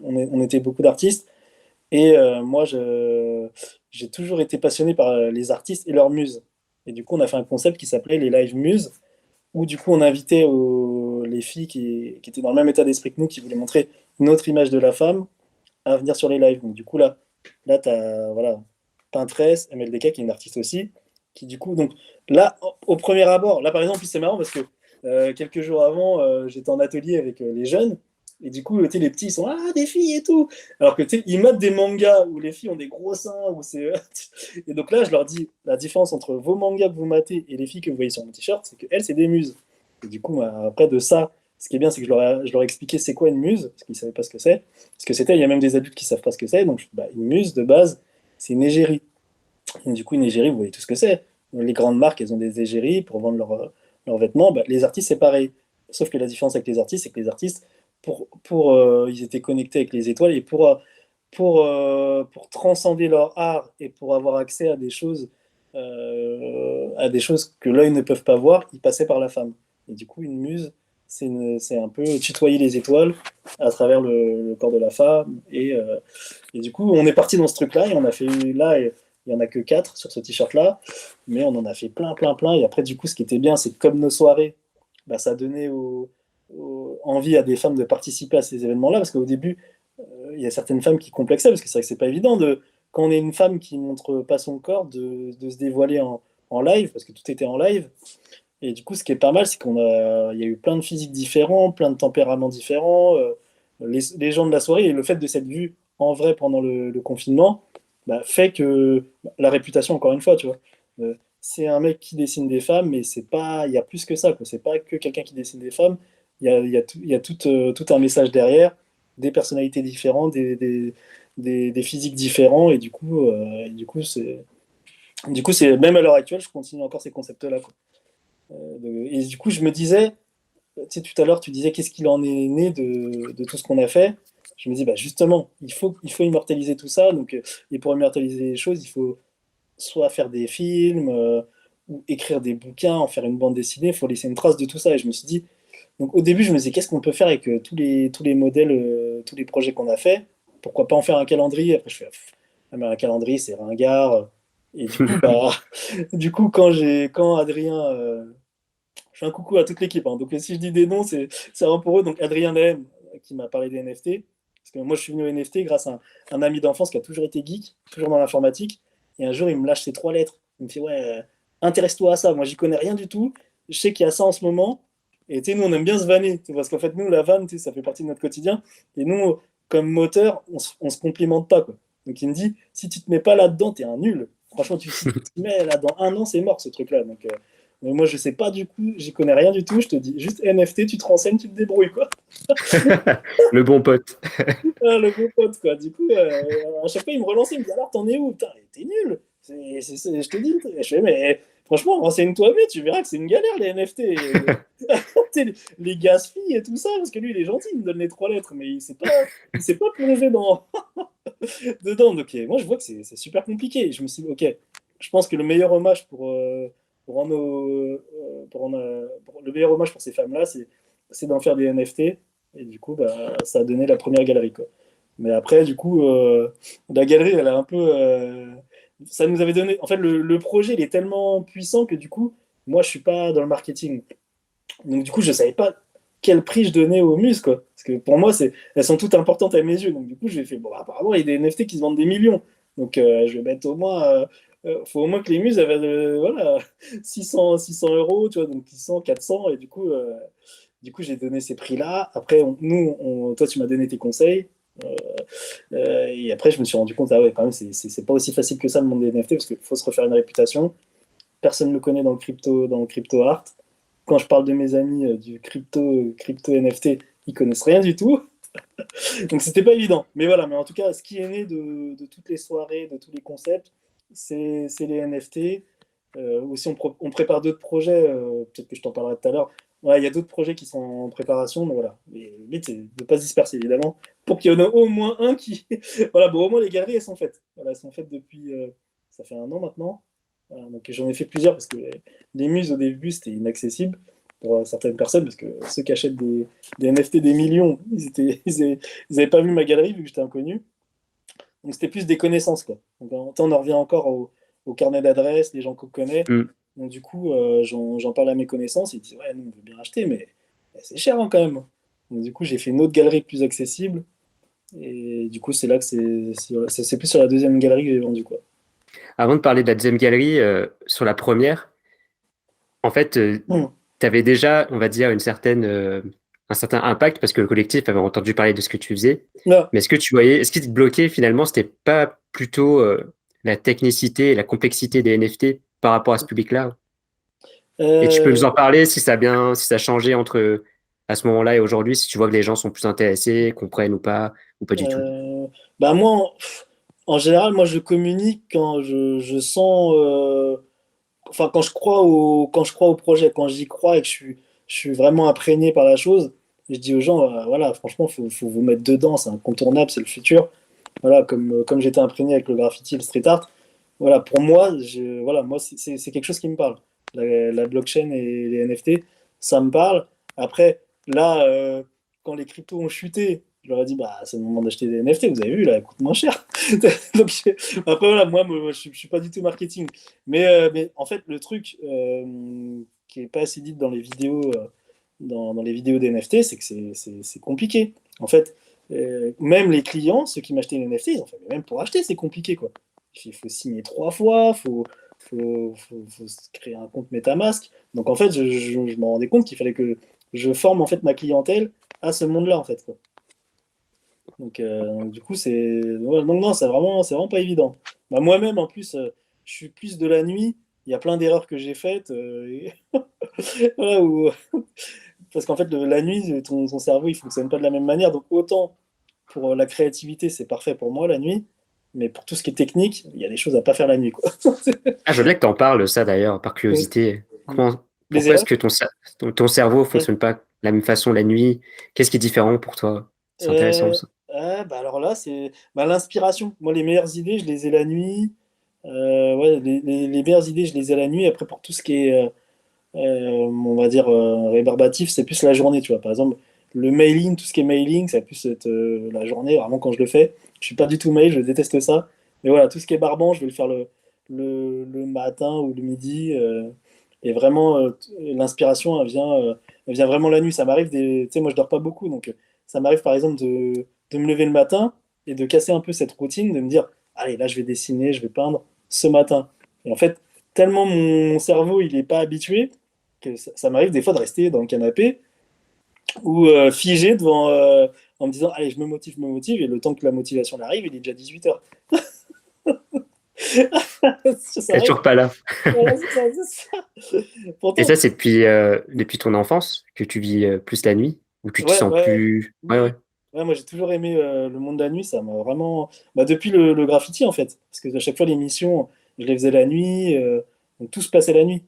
on était beaucoup d'artistes, et moi, j'ai toujours été passionné par les artistes et leurs muses. Et du coup, on a fait un concept qui s'appelait les live muses, où du coup, on invitait les filles qui étaient dans le même état d'esprit que nous, qui voulaient montrer une autre image de la femme, à venir sur les lives. Donc, du coup, là tu as voilà, Peintresse, MLDK, qui est une artiste aussi, qui du coup, donc là, au premier abord, là par exemple, c'est marrant parce que quelques jours avant, j'étais en atelier avec les jeunes, Et du coup, tu sais, les petits, ils sont ah, des filles et tout. Alors que tu sais, ils matent des mangas où les filles ont des gros seins. Où c'est... Et donc là, je leur dis la différence entre vos mangas que vous matez et les filles que vous voyez sur mon t-shirt, c'est qu'elles, c'est des muses. Et du coup, après de ça, ce qui est bien, c'est que je leur ai expliqué c'est quoi une muse, parce qu'ils ne savaient pas ce que c'est. Parce que c'était, il y a même des adultes qui ne savent pas ce que c'est. Donc, une muse, de base, c'est une égérie. Et du coup, une égérie, vous voyez tout ce que c'est. Les grandes marques, elles ont des égéries pour vendre leurs vêtements. Les artistes, c'est pareil. Sauf que la différence avec les artistes, c'est que les artistes, ils étaient connectés avec les étoiles et pour transcender leur art et pour avoir accès à des choses que l'œil ne peut pas voir, ils passaient par la femme. Et du coup, une muse, c'est un peu tutoyer les étoiles à travers le corps de la femme. Et du coup, on est parti dans ce truc-là et on a fait là. Il n'y en a que 4 sur ce t-shirt-là, mais on en a fait plein, plein, plein. Et après, du coup, ce qui était bien, c'est que comme nos soirées, bah, ça donnait envie à des femmes de participer à ces événements-là, parce qu'au début, il y a certaines femmes qui complexaient, parce que c'est vrai que c'est pas évident quand on est une femme qui montre pas son corps, de se dévoiler en live, parce que tout était en live. Et du coup, ce qui est pas mal, c'est il y a eu plein de physiques différents, plein de tempéraments différents, les gens de la soirée, et le fait de s'être vu en vrai pendant le confinement, bah, fait que la réputation, encore une fois, tu vois, c'est un mec qui dessine des femmes, mais c'est pas, il y a plus que ça, quoi. C'est pas que quelqu'un qui dessine des femmes, il y a tout un message derrière, des personnalités différentes, des physiques différents, et du coup, même à l'heure actuelle, je continue encore ces concepts-là, quoi. Et du coup, je me disais, tu sais, tout à l'heure, tu disais qu'est-ce qu'il en est né de tout ce qu'on a fait. Je me dis, bah justement, il faut immortaliser tout ça. Donc, et pour immortaliser les choses, il faut soit faire des films, ou écrire des bouquins, en faire une bande dessinée. Il faut laisser une trace de tout ça. Et je me suis dit, donc au début, je me disais, qu'est-ce qu'on peut faire avec tous les modèles, tous les projets qu'on a fait? Pourquoi pas en faire un calendrier? Après, je fais, ah, mais un calendrier, c'est ringard. Et du coup, bah, du coup, quand Adrien, je fais un coucou à toute l'équipe, hein. Donc, si je dis des noms, c'est vraiment pour eux. Donc, Adrien Lehem, qui m'a parlé des NFT. Parce que moi, je suis venu au NFT grâce à un ami d'enfance qui a toujours été geek, toujours dans l'informatique. Et un jour, il me lâche ces 3 lettres. Il me fait, ouais, intéresse-toi à ça. Moi, j'y connais rien du tout. Je sais qu'il y a ça en ce moment. Et tu sais, nous, on aime bien se vanner. Parce qu'en fait, nous, la vanne, ça fait partie de notre quotidien. Et nous, comme moteur, on se complimente pas, quoi. Donc, il me dit, si tu te mets pas là-dedans, t'es un nul. Franchement, si tu te mets là dans un an, c'est mort, ce truc-là. Donc, mais moi, je sais pas du coup, j'y connais rien du tout. Je te dis juste NFT, tu te renseignes, tu te débrouilles, quoi. Le bon pote. Ah, le beau pote, quoi. Du coup, à chaque fois, il me relançait, il me dit alors, t'en es où? Putain, t'es nul. Je te dis, je fais, mais franchement, renseigne-toi mieux, tu verras que c'est une galère, les NFT. Les gaz-filles et tout ça, parce que lui, il est gentil, il me donne les 3 lettres, mais il s'est pas plongé dedans. Donc, moi, je vois que c'est super compliqué. Et je me suis dit, ok, je pense que le meilleur hommage le meilleur hommage pour ces femmes-là, c'est d'en faire des NFT. Et du coup, bah, ça a donné la première galerie, quoi. Mais après, du coup, la galerie, elle a un peu. Ça nous avait donné. En fait, le projet, il est tellement puissant que du coup, moi, je suis pas dans le marketing. Donc, du coup, je savais pas quel prix je donnais aux muses, quoi. Parce que pour moi, elles sont toutes importantes à mes yeux. Donc, du coup, j'ai fait, bon, apparemment, il y a des NFT qui se vendent des millions. Donc, je vais mettre au moins. Faut au moins que les muses, elles valent, voilà, 600 euros, tu vois, donc 600, 400. Et du coup, j'ai donné ces prix-là. Après, toi, tu m'as donné tes conseils. Euh, et après, je me suis rendu compte, ah ouais, quand même, c'est pas aussi facile que ça le monde des NFT parce qu'il faut se refaire une réputation. Personne ne me connaît dans le crypto art. Quand je parle de mes amis du crypto NFT, ils connaissent rien du tout. Donc c'était pas évident. Mais voilà, mais en tout cas, ce qui est né de toutes les soirées, de tous les concepts, c'est les NFT. Aussi, on prépare d'autres projets, peut-être que je t'en parlerai tout à l'heure. Voilà, il y a d'autres projets qui sont en préparation, mais voilà. Mais le but, c'est de ne pas se disperser, évidemment, pour qu'il y en ait au moins un qui. Voilà, bon, au moins les galeries, elles sont faites. Voilà, elles sont faites depuis. Ça fait un an maintenant. Voilà, donc j'en ai fait plusieurs parce que les muses, au début, c'était inaccessible pour certaines personnes, parce que ceux qui achètent des NFT des millions, ils avaient pas vu ma galerie vu que j'étais inconnu. Donc c'était plus des connaissances, quoi. Donc on en revient encore au carnet d'adresses, les gens qu'on connaît. Mm. Donc du coup, j'en parle à mes connaissances, ils disent ouais, nous on veut bien acheter, mais c'est cher, hein, quand même. Donc du coup, j'ai fait une autre galerie plus accessible. Et du coup, c'est là que c'est plus sur la deuxième galerie que j'ai vendu, quoi. Avant de parler de la deuxième galerie, sur la première, en fait, Hmm. tu avais déjà, on va dire, une certaine un certain impact parce que le collectif avait entendu parler de ce que tu faisais. Non. Mais est-ce que tu voyais, est-ce qui te bloquait finalement, c'était pas plutôt la technicité et la complexité des NFT par rapport à ce public-là? Et tu peux nous Euh, en parler si ça a bien, si ça a changé entre à ce moment-là et aujourd'hui, si tu vois que les gens sont plus intéressés, comprennent ou pas du tout. Bah moi, en général, moi je communique quand je sens, enfin quand je crois au projet, quand j'y crois et que je suis vraiment imprégné par la chose, je dis aux gens, voilà, franchement, faut vous mettre dedans, c'est incontournable, c'est le futur. Voilà, comme j'étais imprégné avec le graffiti et le street art, voilà, pour moi, voilà, moi c'est quelque chose qui me parle. La blockchain et les NFT, ça me parle. Après, là, quand les cryptos ont chuté, je leur ai dit, bah, c'est le moment d'acheter des NFT, vous avez vu, là, elles coûtent moins cher. Donc, après, voilà, moi, je suis pas du tout marketing. Mais en fait, le truc qui est pas assez dit dans les vidéos, dans les vidéos des NFT, c'est que c'est compliqué. En fait, même les clients, ceux qui m'achetaient les NFT, ils ont fait, mais même pour acheter, c'est compliqué, quoi. Il faut signer 3 fois, faut se créer un compte MetaMask. Donc en fait, je me rendais compte qu'il fallait que je forme en fait ma clientèle à ce monde-là, en fait, quoi. Donc, du coup, ouais, donc non, c'est vraiment pas évident. Bah, moi-même, en plus, je suis plus de la nuit. Il y a plein d'erreurs que j'ai faites. Voilà, parce qu'en fait, la nuit, ton cerveau, il fonctionne pas de la même manière. Donc autant pour la créativité, c'est parfait pour moi la nuit. Mais pour tout ce qui est technique, il y a des choses à pas faire la nuit, quoi. Ah, je veux bien que tu en parles, ça d'ailleurs, par curiosité. Les Pourquoi est-ce erreurs. que ton cerveau fonctionne pas de la même façon la nuit? Qu'est-ce qui est différent pour toi? C'est intéressant ça. Bah alors là, c'est bah, l'inspiration. Moi, les meilleures idées, je les ai la nuit. Ouais, les meilleures idées, je les ai la nuit. Après, pour tout ce qui est, on va dire, rébarbatif, c'est plus la journée, tu vois. Par exemple, le mailing, tout ce qui est mailing, ça va plus être la journée, vraiment, quand je le fais. Je suis pas du tout mail, je déteste ça. Mais voilà, tout ce qui est barbant, je vais le faire le matin ou le midi. Et vraiment, l'inspiration, elle vient vraiment la nuit. Ça m'arrive tu sais, moi, je dors pas beaucoup, donc ça m'arrive, par exemple, de me lever le matin et de casser un peu cette routine, de me dire, allez, là, je vais dessiner, je vais peindre ce matin. Et en fait, tellement mon cerveau, il est pas habitué, que ça m'arrive des fois de rester dans le canapé ou figé devant, en me disant, allez, je me motive, et le temps que la motivation arrive, il est déjà 18h. Ça T'es arrive. toujours pas là. Voilà, c'est ça. Et Pourtant, ça, c'est depuis ton enfance que tu vis plus la nuit, ou tu te ouais, sens ouais, plus. Ouais, oui. ouais. Ouais, moi j'ai toujours aimé le monde de la nuit, ça m'a vraiment. Bah, depuis le graffiti en fait, parce que à chaque fois les missions, je les faisais la nuit, donc tout se passait la nuit.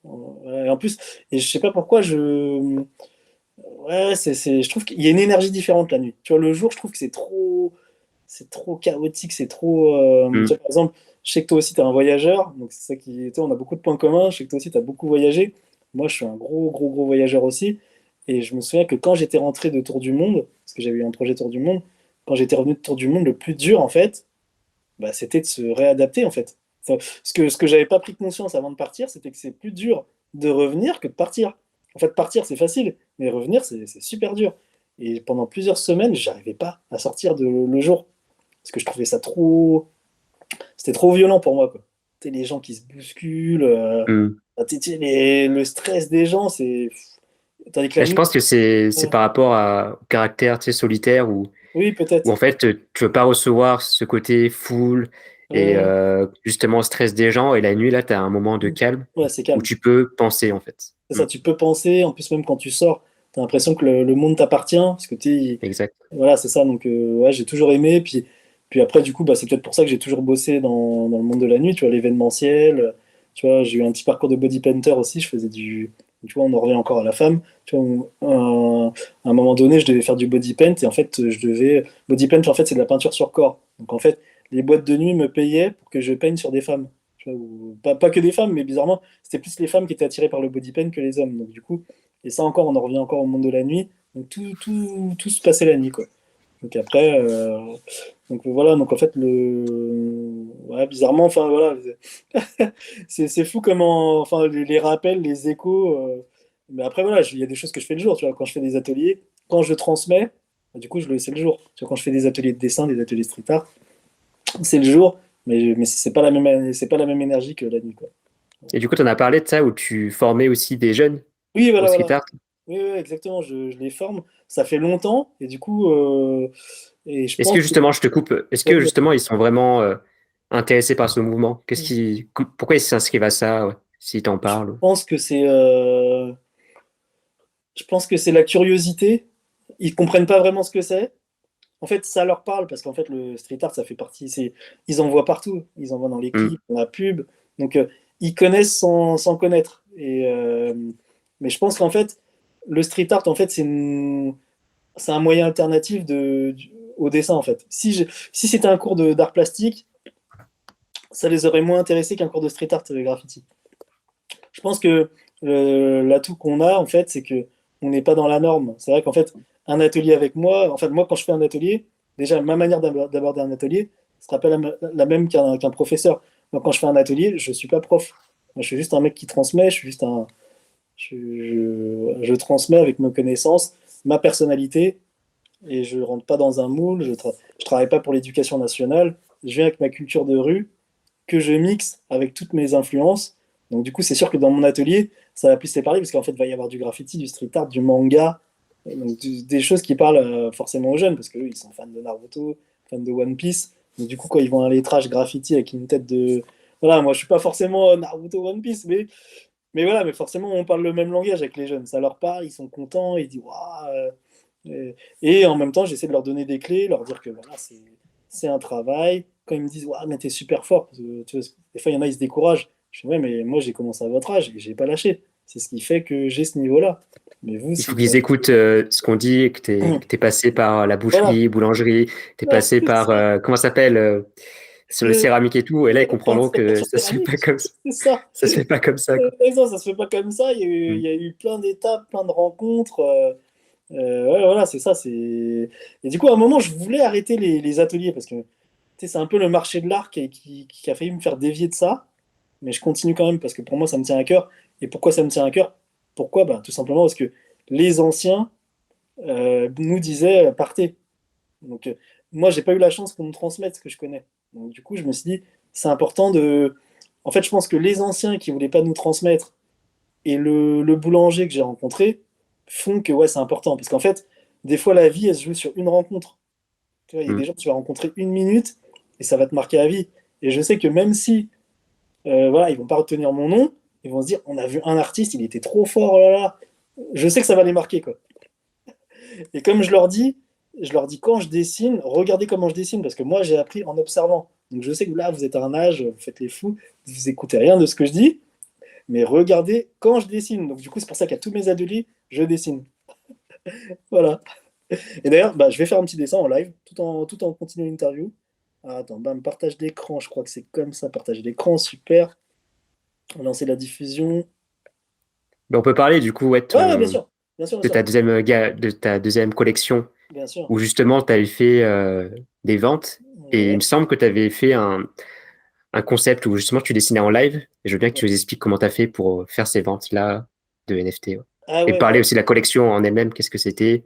Ouais, et en plus, et je sais pas pourquoi, ouais, je trouve qu'il y a une énergie différente la nuit. Tu vois, le jour, je trouve que c'est trop chaotique, c'est trop. Tu Mm. vois, par exemple, je sais que toi aussi tu es un voyageur, donc c'est ça qui. Tu sais, on a beaucoup de points communs. Je sais que toi aussi tu as beaucoup voyagé. Moi, je suis un gros voyageur aussi. Et je me souviens que quand j'étais rentré de Tour du Monde, parce que j'avais eu un projet Tour du Monde, quand j'étais revenu de Tour du Monde, le plus dur, en fait, bah, c'était de se réadapter, en fait. Enfin, ce que j'avais pas pris conscience avant de partir, c'était que c'est plus dur de revenir que de partir. En fait, partir, c'est facile, mais revenir, c'est super dur. Et pendant plusieurs semaines, j'arrivais pas à sortir le jour, parce que je trouvais ça trop. C'était trop violent pour moi, quoi. Tu sais, les gens qui se bousculent, Mm. le stress des gens, c'est. Tandis que la Et je nuit. pense que c'est Ouais. par rapport au caractère, tu sais, solitaire Oui, où peut-être. en fait, tu veux pas recevoir ce côté full et Ouais, justement stress des gens. Et la nuit, là, tu as un moment de calme ouais, c'est où calme. tu peux penser, en fait. C'est Mm. ça, tu peux penser, en plus même quand tu sors, tu as l'impression que le monde t'appartient, parce que Exact. voilà, c'est ça, donc ouais, j'ai toujours aimé, puis après, du coup, bah, c'est peut-être pour ça que j'ai toujours bossé dans le monde de la nuit, tu vois, l'événementiel, tu vois, j'ai eu un petit parcours de body painter aussi, je faisais tu vois, on en revient encore à la femme, tu vois, à un moment donné, je devais faire du body paint, et en fait, body paint, en fait, c'est de la peinture sur corps, donc en fait, les boîtes de nuit me payaient pour que je peigne sur des femmes, tu vois, pas que des femmes, mais bizarrement, c'était plus les femmes qui étaient attirées par le body paint que les hommes. Donc du coup, et ça encore, on en revient encore au monde de la nuit. Donc tout se passait la nuit, quoi. Donc après, donc voilà, donc en fait, ouais, bizarrement, enfin voilà, c'est fou comment, enfin les rappels, les échos. Mais après voilà, il y a des choses que je fais le jour, tu vois, quand je fais des ateliers, quand je transmets, bah, du coup je le sais le jour. Tu vois, quand je fais des ateliers de dessin, des ateliers street art, c'est le jour, mais c'est pas la même énergie que la nuit, quoi. Et du coup, tu en as parlé de ça où tu formais aussi des jeunes Oui, au voilà, street voilà. art. Oui, oui, exactement, je les forme. Ça fait longtemps, et du coup, et je Est-ce pense que que. justement, je te coupe, est-ce que justement ils sont vraiment intéressés par ce mouvement? Pourquoi ils s'inscrivent à ça, ouais, s'ils t'en Je parlent? pense que c'est, je pense que c'est la curiosité. Ils comprennent pas vraiment ce que c'est. En fait, ça leur parle parce qu'en fait, le street art, ça fait partie. Ils en voient partout. Ils en voient dans les Hmm. clips, dans la pub. Donc, ils connaissent sans connaître. Mais je pense qu'en fait, le street art, en fait, c'est un moyen alternatif au dessin, en fait. Si c'était un cours d'art plastique, ça les aurait moins intéressés qu'un cours de street art graffiti. Je pense que l'atout qu'on a, en fait, c'est que on n'est pas dans la norme. C'est vrai qu'en fait, un atelier avec moi, en fait, moi, quand je fais un atelier, déjà, ma manière d'aborder un atelier ne sera pas la même qu'un professeur. Moi, quand je fais un atelier, je ne suis pas prof. Moi, je suis juste un mec qui transmet, je suis juste un. Je transmets avec mes connaissances, ma personnalité, et je ne rentre pas dans un moule, je ne travaille pas pour l'éducation nationale, je viens avec ma culture de rue, que je mixe avec toutes mes influences. Donc du coup, c'est sûr que dans mon atelier, ça va plus les parler parce qu'en fait, il va y avoir du graffiti, du street art, du manga, et donc des choses qui parlent forcément aux jeunes parce qu'eux, ils sont fans de Naruto, fans de One Piece. Donc du coup, quand ils vont à lettrage graffiti avec une tête de... Voilà, moi, je suis pas forcément Naruto, One Piece, mais voilà, mais forcément, on parle le même langage avec les jeunes. Ça leur parle, ils sont contents, ils disent waouh. Et en même temps, j'essaie de leur donner des clés, leur dire que voilà, c'est un travail. Quand ils me disent waouh, mais t'es super fort, parce que, tu vois, des fois, il y en a, ils se découragent. Je fais ouais, mais moi, j'ai commencé à votre âge et j'ai pas lâché. C'est ce qui fait que j'ai ce niveau-là. Mais vous, Il si faut vous qu'ils avez. écoutent ce qu'on dit, que t'es passé par la Voilà, boucherie, boulangerie, t'es ouais, passé c'est par, ça. comment ça s'appelle, sur le céramique et tout, et là, ils comprendront que Peinture ça se fait pas céramique, comme ça. c'est ça. Ça se fait pas comme ça, quoi. Non, ça se fait pas comme ça. Il Mm. y a eu plein d'étapes, plein de rencontres. Ouais, voilà, c'est ça. Et du coup, à un moment, je voulais arrêter les ateliers parce que tu sais, c'est un peu le marché de l'art qui a failli me faire dévier de ça. Mais je continue quand même parce que pour moi, ça me tient à cœur. Et pourquoi ça me tient à cœur? Pourquoi? Bah, tout simplement parce que les anciens nous disaient partez. Donc, moi, j'ai pas eu la chance qu'on me transmette ce que je connais. Donc, du coup, je me suis dit, c'est important de. En fait, je pense que les anciens qui voulaient pas nous transmettre et le boulanger que j'ai rencontré font que ouais, c'est important. Parce qu'en fait, des fois, la vie, elle se joue sur une rencontre. Tu vois, il y a des Mm. gens que tu vas rencontrer une minute et ça va te marquer à vie. Et je sais que même si voilà, ils vont pas retenir mon nom, ils vont se dire on a vu un artiste, il était trop fort, oh là là. Je sais que ça va les marquer, quoi. Et comme je leur dis quand je dessine, regardez comment je dessine, parce que moi j'ai appris en observant. Donc je sais que là, vous êtes à un âge, vous faites les fous, vous écoutez rien de ce que je dis, mais regardez quand je dessine. Donc du coup, c'est pour ça qu'à tous mes ateliers, je dessine. Voilà. Et d'ailleurs, bah, je vais faire un petit dessin en live, tout en continuant l'interview. Ah, attends, bam, partage d'écran, je crois que c'est comme ça, partage d'écran, super. On va lancer la diffusion. Mais on peut parler, du coup, ouais, Ouais, ouais, bien sûr, bien sûr, bien sûr, de ta deuxième collection, bien sûr. où justement, tu avais fait des ventes, et il me Ouais. semble que tu avais fait un concept où justement tu dessinais en live, et je veux bien que tu nous expliques comment tu as fait pour faire ces ventes-là de NFT. Ouais. Ah Et ouais, parler bah, aussi de la collection en elle-même, qu'est-ce que c'était,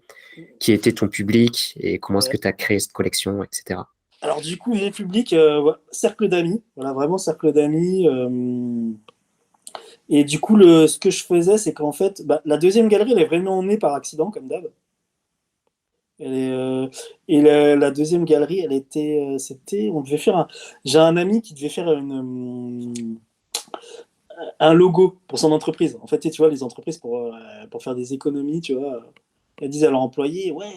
qui était ton public, et comment est-ce que ouais. tu as créé cette collection, etc. Alors du coup, mon public, voilà, cercle d'amis, voilà, vraiment cercle d'amis. Et du coup, ce que je faisais, c'est qu'en fait, bah, la deuxième galerie, elle est vraiment née par accident, comme d'hab. Elle est, et la deuxième galerie, elle était, on devait faire j'ai un ami qui devait faire un logo pour son entreprise. En fait, tu vois, les entreprises pour faire des économies, tu vois, elles disent à leurs employés, ouais,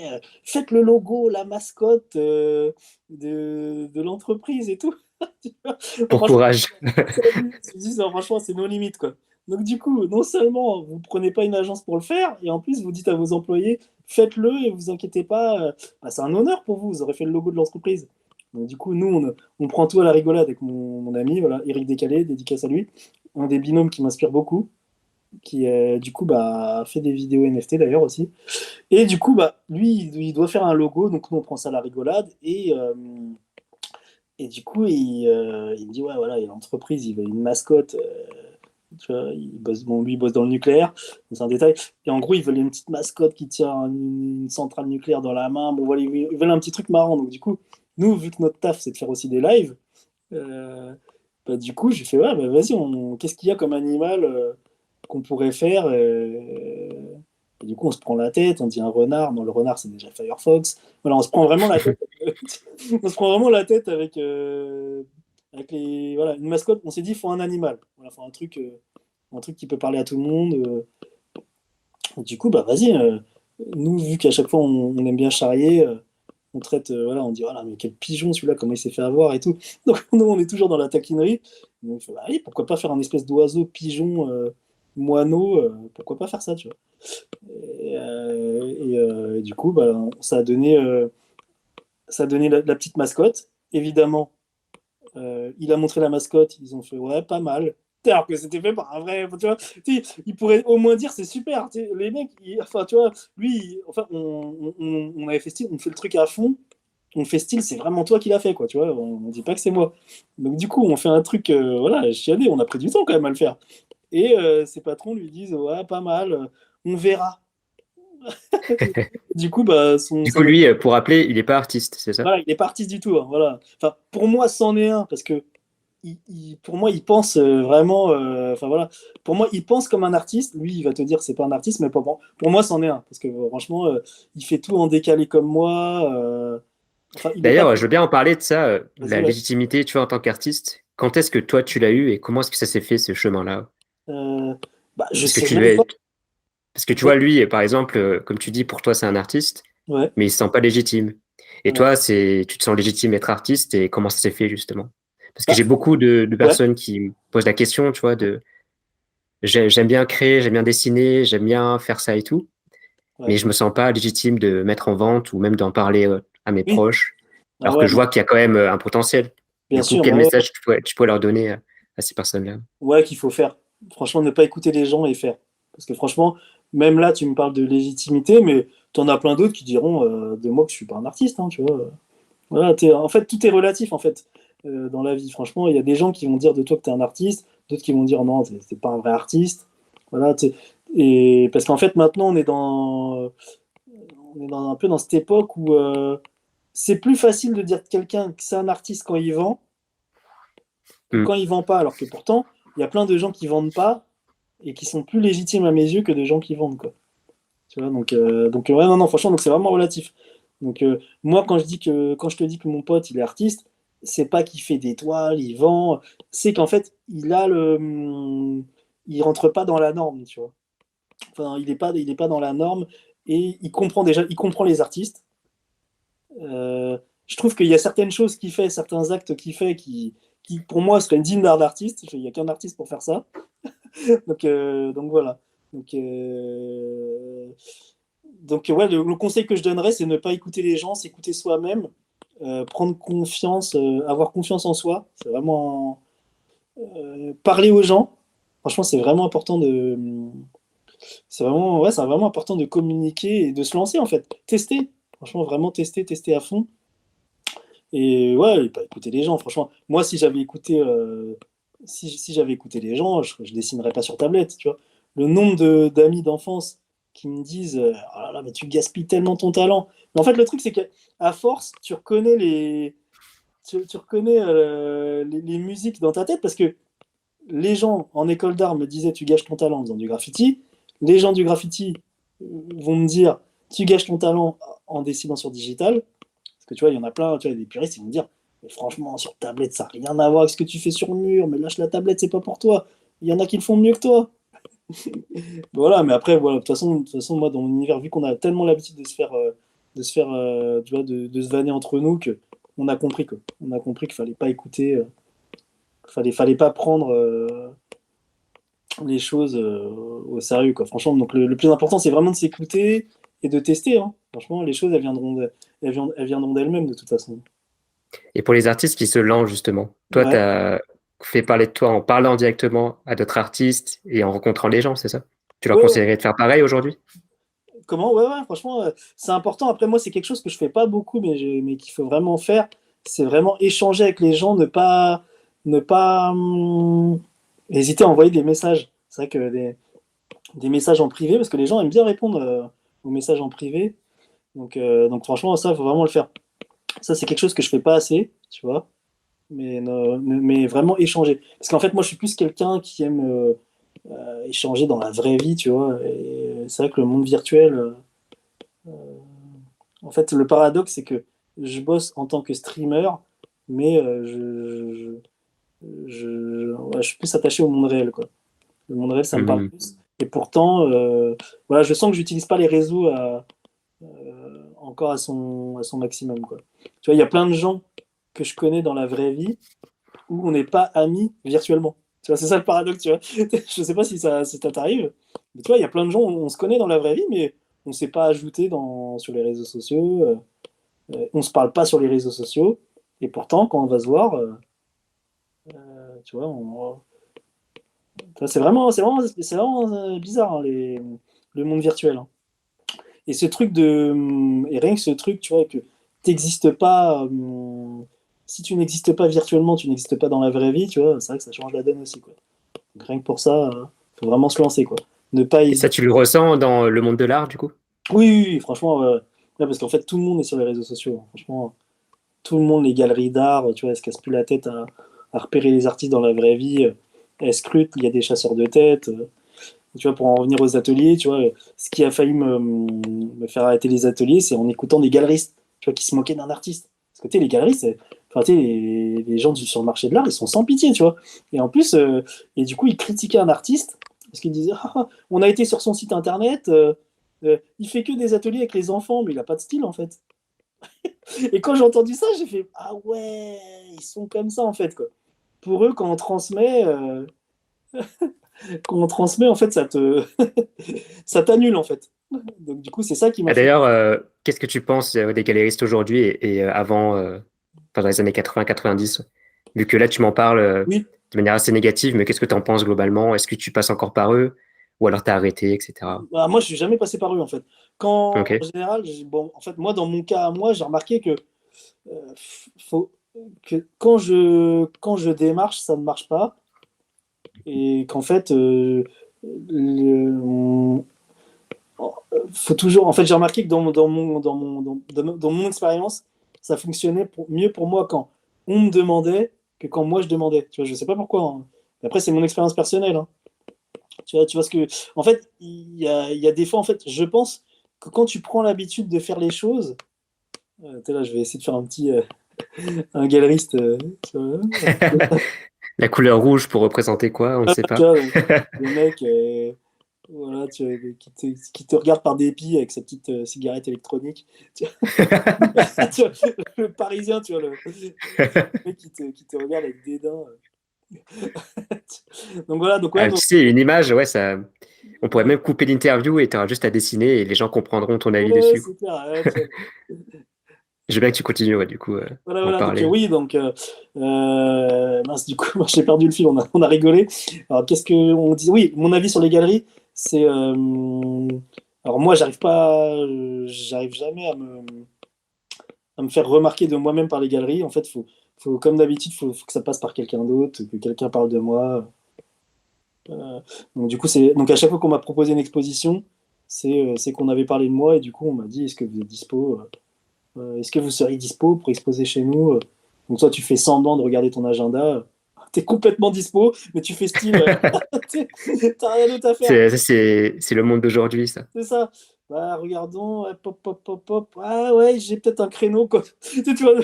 faites le logo, la mascotte de l'entreprise et tout. Tu vois. Pour Franchement, courage. je me dis, non, franchement, c'est nos limites, quoi. Donc, du coup, non seulement vous ne prenez pas une agence pour le faire, et en plus, vous dites à vos employés, faites-le et vous inquiétez pas, bah, c'est un honneur pour vous, vous aurez fait le logo de l'entreprise. Donc, du coup, nous, on prend tout à la rigolade avec mon ami, voilà, Eric Décalé, dédicace à lui, un des binômes qui m'inspire beaucoup, qui, du coup, bah, fait des vidéos NFT d'ailleurs aussi. Et du coup, bah, lui, il doit faire un logo, donc nous, on prend ça à la rigolade, et du coup, il me dit, ouais, voilà, il y a l'entreprise, il veut une mascotte. Tu vois, bon, lui, il bosse dans le nucléaire, c'est un détail. Et en gros, ils veulent une petite mascotte qui tient une centrale nucléaire dans la main. Bon, voilà, ils veulent un petit truc marrant. Donc, du coup, nous, vu que notre taf, c'est de faire aussi des lives, euh, bah, du coup, j'ai fait, ouais, bah, vas-y, qu'est-ce qu'il y a comme animal qu'on pourrait faire Et du coup, on se prend la tête, on dit un renard. Non, le renard, c'est déjà Firefox. Voilà, on se prend vraiment la tête. On se prend vraiment la tête avec les, voilà, une mascotte. On s'est dit, il faut un animal. Voilà, faut un truc qui peut parler à tout le monde. Du coup, bah vas-y. Nous, vu qu'à chaque fois, on aime bien charrier, on traite, voilà, on dit, voilà, mais quel pigeon celui-là, comment il s'est fait avoir et tout. Donc, nous, on est toujours dans la taquinerie. Donc, bah, oui, pourquoi pas faire un espèce d'oiseau, pigeon, moineau, pourquoi pas faire ça, tu vois. Et du coup, bah, ça a donné la petite mascotte. Évidemment, il a montré la mascotte, ils ont fait ouais, pas mal. Alors que c'était fait par un vrai, tu vois, il pourrait au moins dire c'est super. Les mecs, enfin, tu vois, lui, enfin, on avait fait style, on fait le truc à fond, on fait style, c'est vraiment toi qui l'as fait, quoi, tu vois, on dit pas que c'est moi. Donc, du coup, on fait un truc, voilà, chiadé, on a pris du temps quand même à le faire. Et ses patrons lui disent ouais, pas mal, on verra. Du coup, bah, Du coup, lui, pour rappeler, il n'est pas artiste, c'est ça? voilà, il est pas artiste du tout, hein, voilà. Enfin, pour moi, c'en est un, parce que pour moi, il pense vraiment. Enfin voilà, pour moi, il pense comme un artiste. Lui, il va te dire c'est pas un artiste, mais pour moi, c'en est un. Parce que franchement, il fait tout en décalé comme moi. Enfin, il est pas. D'ailleurs, je veux bien en parler de ça, Vas-y, la ouais. légitimité, tu vois, en tant qu'artiste. Quand est-ce que toi, tu l'as eu et comment est-ce que ça s'est fait, ce chemin-là? Euh, Bah, je Parce que sais même pas. parce que tu Ouais, vois, lui, par exemple, comme tu dis, pour toi, c'est un artiste, ouais, mais il se sent pas légitime. Et ouais. toi, tu te sens légitime d'être artiste et comment ça s'est fait, justement? Parce que Bah, j'ai beaucoup de ouais, personnes qui me posent la question, tu vois, j'aime bien créer, j'aime bien dessiner, j'aime bien faire ça et tout, mais ouais. je me sens pas légitime de mettre en vente ou même d'en parler à mes Oui. proches, Ah alors que ouais, je non, vois qu'il y a quand même un potentiel. bien Du coup, sûr. quel Bah ouais, message tu pourrais leur donner à ces personnes-là? ouais, qu'il faut faire. Franchement, ne pas écouter les gens et faire. Parce que franchement, même là, tu me parles de légitimité, mais t'en as plein d'autres qui diront de moi que je suis pas un artiste, hein, tu vois. Voilà, en fait, tout est relatif en fait dans la vie. Franchement, il y a des gens qui vont dire de toi que tu es un artiste, d'autres qui vont dire non, t'es pas un vrai artiste. Voilà, et parce qu'en fait, maintenant, on est un peu dans cette époque où c'est plus facile de dire de quelqu'un que c'est un artiste quand il vend que Hmm. quand il vend pas. Alors que pourtant, il y a plein de gens qui vendent pas et qui sont plus légitimes à mes yeux que de gens qui vendent, quoi. Tu vois, donc ouais, non, non, franchement, donc c'est vraiment relatif. Donc moi, quand je te dis que mon pote, il est artiste, c'est pas qu'il fait des toiles, il vend, c'est qu'en fait, il rentre pas dans la norme, tu vois. Enfin, il est pas dans la norme et il comprend les artistes. Euh, je trouve qu'il y a certaines choses qu'il fait, certains actes qu'il fait qui pour moi, seraient dignes d'art d'artiste. Il n'y a qu'un artiste pour faire ça. Donc voilà. Donc, donc ouais, le conseil que je donnerais, c'est ne pas écouter les gens, s'écouter soi-même, prendre confiance, avoir confiance en soi. C'est vraiment parler aux gens. Franchement, c'est vraiment important de communiquer et de se lancer en fait. Tester. Franchement, vraiment tester à fond. Et ouais, et pas écouter les gens. Franchement, moi, si j'avais écouté les gens, je dessinerais pas sur tablette, tu vois. Le nombre d'amis d'enfance qui me disent oh là là, mais tu gaspilles tellement ton talent. Mais en fait, le truc, c'est qu'à force, tu reconnais les musiques dans ta tête parce que les gens en école d'art me disaient tu gâches ton talent en faisant du graffiti. Les gens du graffiti vont me dire tu gâches ton talent en dessinant sur digital. Parce que tu vois, il y en a plein, tu vois, des puristes, ils vont me dire mais franchement, sur tablette, ça n'a rien à voir avec ce que tu fais sur le mur, mais lâche la tablette, c'est pas pour toi. Il y en a qui le font mieux que toi. Voilà, mais après, voilà, de toute façon, moi, dans mon univers, vu qu'on a tellement l'habitude tu vois, de se vanner entre nous, que on a compris que, on a compris qu'il fallait pas écouter, fallait pas prendre les choses au sérieux, quoi. Franchement, donc le plus important, c'est vraiment de s'écouter et de tester, hein. Franchement, les choses, elles viendront d'elles-mêmes, de toute façon. Et pour les artistes qui se lancent, justement, toi, tu Ouais. as fait parler de toi en parlant directement à d'autres artistes et en rencontrant les gens, c'est ça? Tu leur Ouais, ouais. conseillerais de faire pareil aujourd'hui? Comment? Ouais, ouais, franchement, c'est important. Après, moi, c'est quelque chose que je fais pas beaucoup, mais qu'il faut vraiment faire. C'est vraiment échanger avec les gens, ne pas hésiter à envoyer des messages. C'est vrai que des messages en privé, parce que les gens aiment bien répondre aux messages en privé. Donc franchement, ça, il faut vraiment le faire. Ça, c'est quelque chose que je fais pas assez, tu vois, mais vraiment échanger. Parce qu'en fait, moi, je suis plus quelqu'un qui aime échanger dans la vraie vie, tu vois. Et c'est vrai que le monde virtuel, en fait, le paradoxe, c'est que je bosse en tant que streamer, mais ouais, je suis plus attaché au monde réel, quoi. Le monde réel, ça me parle Mhm. plus. Et pourtant, voilà, je sens que j'utilise pas les réseaux encore à son maximum, quoi. Tu vois, il y a plein de gens que je connais dans la vraie vie où on n'est pas amis virtuellement. Tu vois, c'est ça le paradoxe, tu vois. Je sais pas si ça t'arrive, mais tu vois, il y a plein de gens, on se connaît dans la vraie vie, mais on ne s'est pas ajouté sur les réseaux sociaux, on se parle pas sur les réseaux sociaux, et pourtant, quand on va se voir, tu vois, c'est vraiment bizarre, hein, le monde virtuel, hein. Et ce truc et rien que ce truc, tu vois, que t'existes pas, si tu n'existes pas virtuellement, tu n'existes pas dans la vraie vie, tu vois, c'est vrai que ça change la donne aussi, quoi. Donc rien que pour ça, faut vraiment se lancer, quoi. Ne pas Et ça, hésiter. tu le ressens dans le monde de l'art, du coup? Oui, oui, oui, franchement, ouais, parce qu'en fait, tout le monde est sur les réseaux sociaux, hein. Franchement, tout le monde, les galeries d'art, tu vois, elles se cassent plus la tête à repérer les artistes dans la vraie vie. Elles scrutent, il y a des chasseurs de tête. Tu vois, pour en revenir aux ateliers, tu vois, ce qui a failli me faire arrêter les ateliers, c'est en écoutant des galeristes, tu vois, qui se moquaient d'un artiste. Parce que, tu sais, les galeristes, enfin, tu sais, les gens sur le marché de l'art, ils sont sans pitié, tu vois. Et en plus, et du coup, ils critiquaient un artiste, parce qu'ils disaient, ah, on a été sur son site internet, il fait que des ateliers avec les enfants, mais il a pas de style, en fait. Et quand j'ai entendu ça, j'ai fait, ah ouais, ils sont comme ça, en fait, quoi. Pour eux, quand on transmet, en fait, ça t'annule, en fait. Donc, du coup, c'est ça qui m'a Et fait. d'ailleurs, qu'est-ce que tu penses des galéristes aujourd'hui et avant, enfin, dans les années 80-90? Vu que là, tu m'en parles Oui, de manière assez négative, mais qu'est-ce que tu en penses globalement? Est-ce que tu passes encore par eux? Ou alors t'as arrêté, etc. bah, moi, je suis jamais passé par eux, en fait. Quand, Ok. en général, bon, en fait, moi, dans mon cas, moi, j'ai remarqué euh, faut, que quand je démarche, ça ne marche pas. Et qu'en fait, faut toujours. En fait, j'ai remarqué que dans mon expérience, ça fonctionnait mieux pour moi quand on me demandait que quand moi je demandais. Tu vois, je sais pas pourquoi, hein. Après, c'est mon expérience personnelle, hein. Tu vois ce que. En fait, il y a des fois, en fait, je pense que quand tu prends l'habitude de faire les choses. Là, je vais essayer de faire un galeriste. Tu vois, La couleur rouge pour représenter quoi? On ne sait tu pas. vois, le mec. Voilà, qui te regarde par dépit avec sa petite cigarette électronique. Tu vois, tu vois, le parisien, tu vois, le mec qui te regarde avec dédain. Donc voilà, donc ouais, Ah, donc, tu sais, une image, ouais, ça. On pourrait même couper l'interview et tu auras juste à dessiner et les gens comprendront ton avis ouais, dessus, quoi. c'est clair. Ouais, tu vois. Je veux bien que tu continues, ouais, du coup, Voilà, en voilà, donc parler. oui, donc mince, du coup, moi j'ai perdu le fil, on a rigolé. Alors qu'est-ce que on dit? Oui, mon avis sur les galeries, c'est alors moi j'arrive jamais à me faire remarquer de moi-même par les galeries. En fait, comme d'habitude, faut que ça passe par quelqu'un d'autre, que quelqu'un parle de moi. Euh, donc du coup, donc à chaque fois qu'on m'a proposé une exposition, c'est qu'on avait parlé de moi et du coup on m'a dit est-ce que vous êtes dispo? Est-ce que vous seriez dispo pour exposer chez nous? Donc toi, tu fais semblant de regarder ton agenda. T'es complètement dispo, mais tu fais style. T'as rien d'autre à faire. C'est le monde d'aujourd'hui, ça. C'est ça. Bah, regardons. Pop, pop, pop, pop. Ah ouais, j'ai peut-être un créneau, quoi. Tu vois,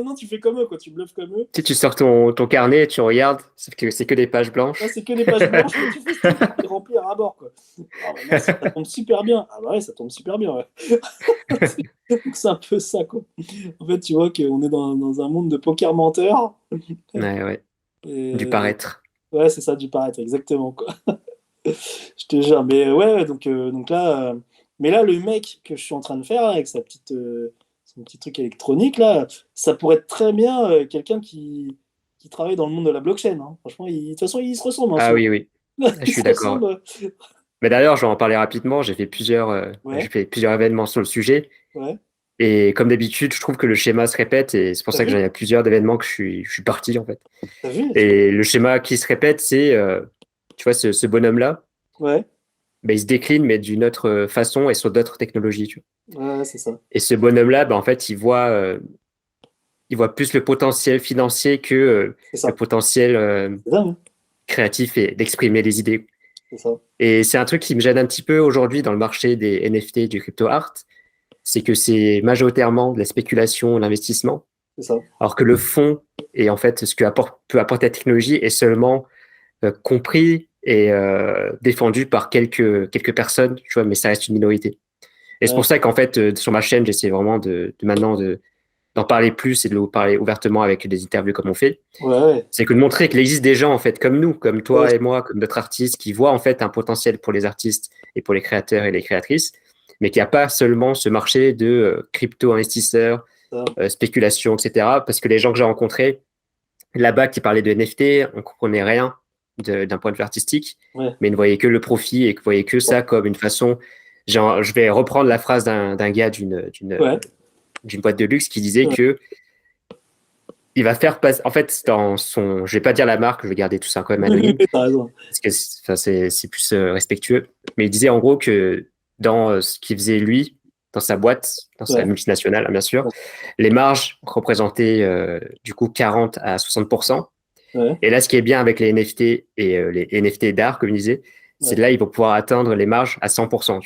non, tu fais comme eux, quoi. Tu bluffes comme eux. Si tu sors ton carnet, tu regardes, c'est que des pages Là, blanches. c'est que des pages blanches, mais tu fais style. Tu remplis à bord, quoi. Ah bah merci, ça tombe super bien. Ah bah ouais, ça tombe super bien, ouais. Donc c'est un peu ça, quoi. En fait, tu vois qu'on est dans un monde de poker menteur. Ouais, ouais. Du Et paraître. ouais, c'est ça, du paraître, exactement, quoi. Je te jure. Mais ouais, donc là, mais là, le mec que je suis en train de faire là, avec son petit truc électronique, là, ça pourrait être très bien quelqu'un qui travaille dans le monde de la blockchain, hein. Franchement, de toute façon, ils se ressemblent, hein, Ah souvent. oui, oui. Je Ils suis se d'accord. ressemblent. Mais d'ailleurs, je vais en parler rapidement. J'ai Ouais, fait plusieurs événements sur le sujet. ouais. Et comme d'habitude, je trouve que le schéma se répète. Et c'est pour T'as ça que j'en vu? ai plusieurs d'événements que je suis parti, en fait. T'as vu? Et le schéma qui se répète, c'est, tu vois, ce bonhomme-là, Ouais, ben, il se décline, mais d'une autre façon et sur d'autres technologies, tu vois. ouais, c'est ça. Et ce bonhomme-là, ben, en fait, il voit plus le potentiel financier que C'est le ça. potentiel C'est dingue, hein. créatif et d'exprimer les idées. C'est ça. Et c'est un truc qui me gêne un petit peu aujourd'hui dans le marché des NFT, du crypto art, c'est que c'est majoritairement de la spéculation, l'investissement, C'est ça. alors que le fond et en fait ce que peut apporter la technologie est seulement compris et défendu par quelques personnes, tu vois, mais ça reste une minorité. Et c'est Ouais, pour ça qu'en fait, sur ma chaîne, j'essaie vraiment maintenant d'en parler plus et de parler ouvertement avec des interviews comme on fait. ouais, ouais. C'est que de montrer qu'il existe des gens, en fait, comme nous, comme Ouais, toi et moi, comme d'autres artistes, qui voient, en fait, un potentiel pour les artistes et pour les créateurs et les créatrices, mais qu'il n'y a pas seulement ce marché de crypto-investisseurs, ça. spéculation, etc. Parce que les gens que j'ai rencontrés là-bas qui parlaient de NFT, on comprenait rien d'un point de vue artistique, Ouais. mais ils ne voyaient que le profit et ne voyaient que ça comme une façon. Genre, je vais reprendre la phrase d'un gars Ouais. d'une boîte de luxe qui disait Ouais. que il va faire passer. En fait, dans son. Je vais pas dire la marque, je vais garder tout ça quand même anonyme, T'as raison. parce que enfin, c'est plus respectueux. Mais il disait en gros que dans ce qu'il faisait lui, dans sa boîte, dans sa Ouais. multinationale, hein, bien sûr, les marges représentaient du coup 40 à 60%. Ouais. Et là, ce qui est bien avec les NFT et les NFT d'art, comme il disait, c'est Ouais. là, ils vont pouvoir atteindre les marges à 100%.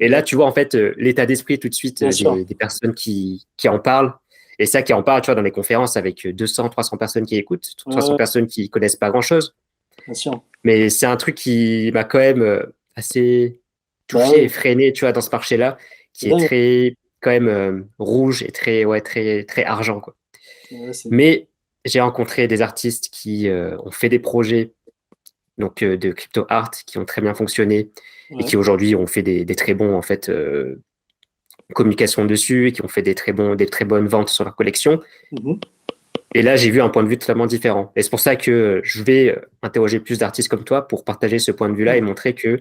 Et là, Ouais. tu vois, en fait, l'état d'esprit tout de suite Bien sûr. des personnes qui en parlent. Et ça, qui en parle, tu vois, dans les conférences avec 200, 300 personnes qui écoutent, Ouais, 300 ouais, personnes qui connaissent pas grand-chose. bien sûr. Mais c'est un truc qui m'a quand même assez Bah touché et oui, freiné, tu vois, dans ce marché-là, c'est qui est dingue. très, quand même, rouge et très, ouais, très, très argent, quoi. Ouais, c'est... Mais j'ai rencontré des artistes qui ont fait des projets donc de crypto art qui ont très bien fonctionné et Ouais. qui aujourd'hui ont fait des très bons en fait communications dessus et qui ont fait des très bonnes ventes sur leur collection. Mhm. Et là, j'ai vu un point de vue totalement différent. Et c'est pour ça que je vais interroger plus d'artistes comme toi pour partager ce point de vue-là et Ouais. montrer que,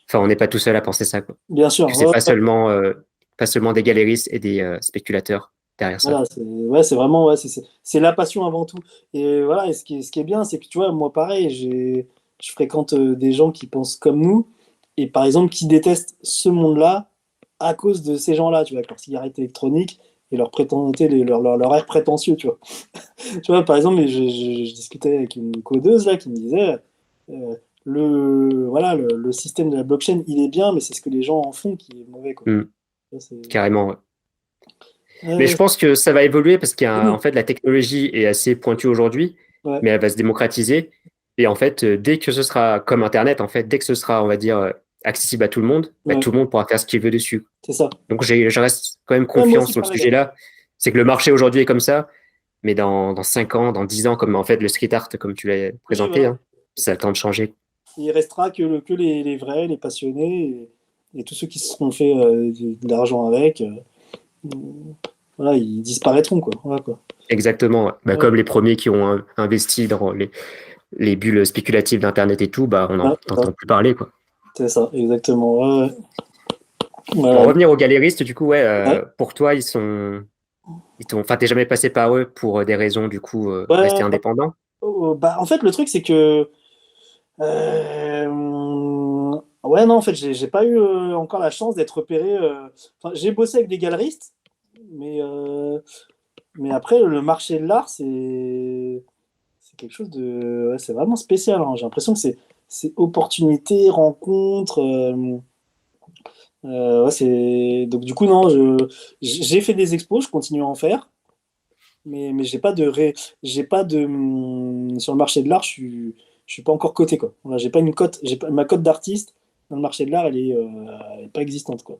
enfin, on n'est pas tout seul à penser ça, quoi. Bien sûr. Que c'est Ouais, ouais. pas seulement des galéristes et des spéculateurs derrière ça. Voilà, c'est ouais, c'est vraiment ouais, c'est la passion avant tout. Et voilà, et ce qui est bien, c'est que tu vois, moi pareil, je fréquente des gens qui pensent comme nous et par exemple qui détestent ce monde-là à cause de ces gens-là, tu vois, avec leurs cigarettes électroniques et leur air prétentieux, tu vois. Tu vois, par exemple, je discutais avec une codeuse là qui me disait euh, voilà, le système de la blockchain, il est bien, mais c'est ce que les gens en font qui est mauvais, quoi. Mm, Ça, c'est- carrément, ouais. Mais je Ouais, pense que ça va évoluer parce oui, en fait, la technologie est assez pointue aujourd'hui, ouais, mais elle va se démocratiser. Et en fait, dès que ce sera comme Internet, en fait, dès que ce sera, on va dire, accessible à tout le monde, bah, ouais, tout le monde pourra faire ce qu'il veut dessus. c'est ça. Donc, je reste quand même Ouais, moi confiant aussi, sur le pareil, ouais. sujet-là. C'est que le marché aujourd'hui est comme ça, mais dans 5 ans, dans 10 ans, comme en fait le street art, comme tu l'as Oui, présenté, voilà. hein, ça a le temps de changer. Il restera que les vrais, les passionnés et tous ceux qui se seront fait de l'argent avec. Voilà, ils disparaîtront, quoi. Voilà, quoi. Exactement, ouais. Bah, Ouais, comme les premiers qui ont investi dans les bulles spéculatives d'Internet et tout, bah, on ouais, n'en entend plus parler, quoi. c'est ça, exactement. Ouais, ouais. Pour en Voilà. revenir aux galéristes, du coup, ouais, Ouais, pour toi, enfin, t'es jamais passé par eux pour des raisons, du coup, ouais, rester indépendant? bah, en fait, le truc, c'est que. Ouais, non, en fait, j'ai pas eu encore la chance d'être repéré. Enfin, j'ai bossé avec des galeristes, mais, euh, mais après, le marché de l'art, c'est quelque chose de. Ouais, c'est vraiment spécial, hein. J'ai l'impression que c'est opportunité, rencontre. Ouais, donc, du coup, non, j'ai fait des expos, je continue à en faire, mais j'ai pas de. Sur le marché de l'art, je suis pas encore coté, quoi. Voilà, j'ai pas une cote, ma cote d'artiste dans le marché de l'art, elle est pas existante, quoi.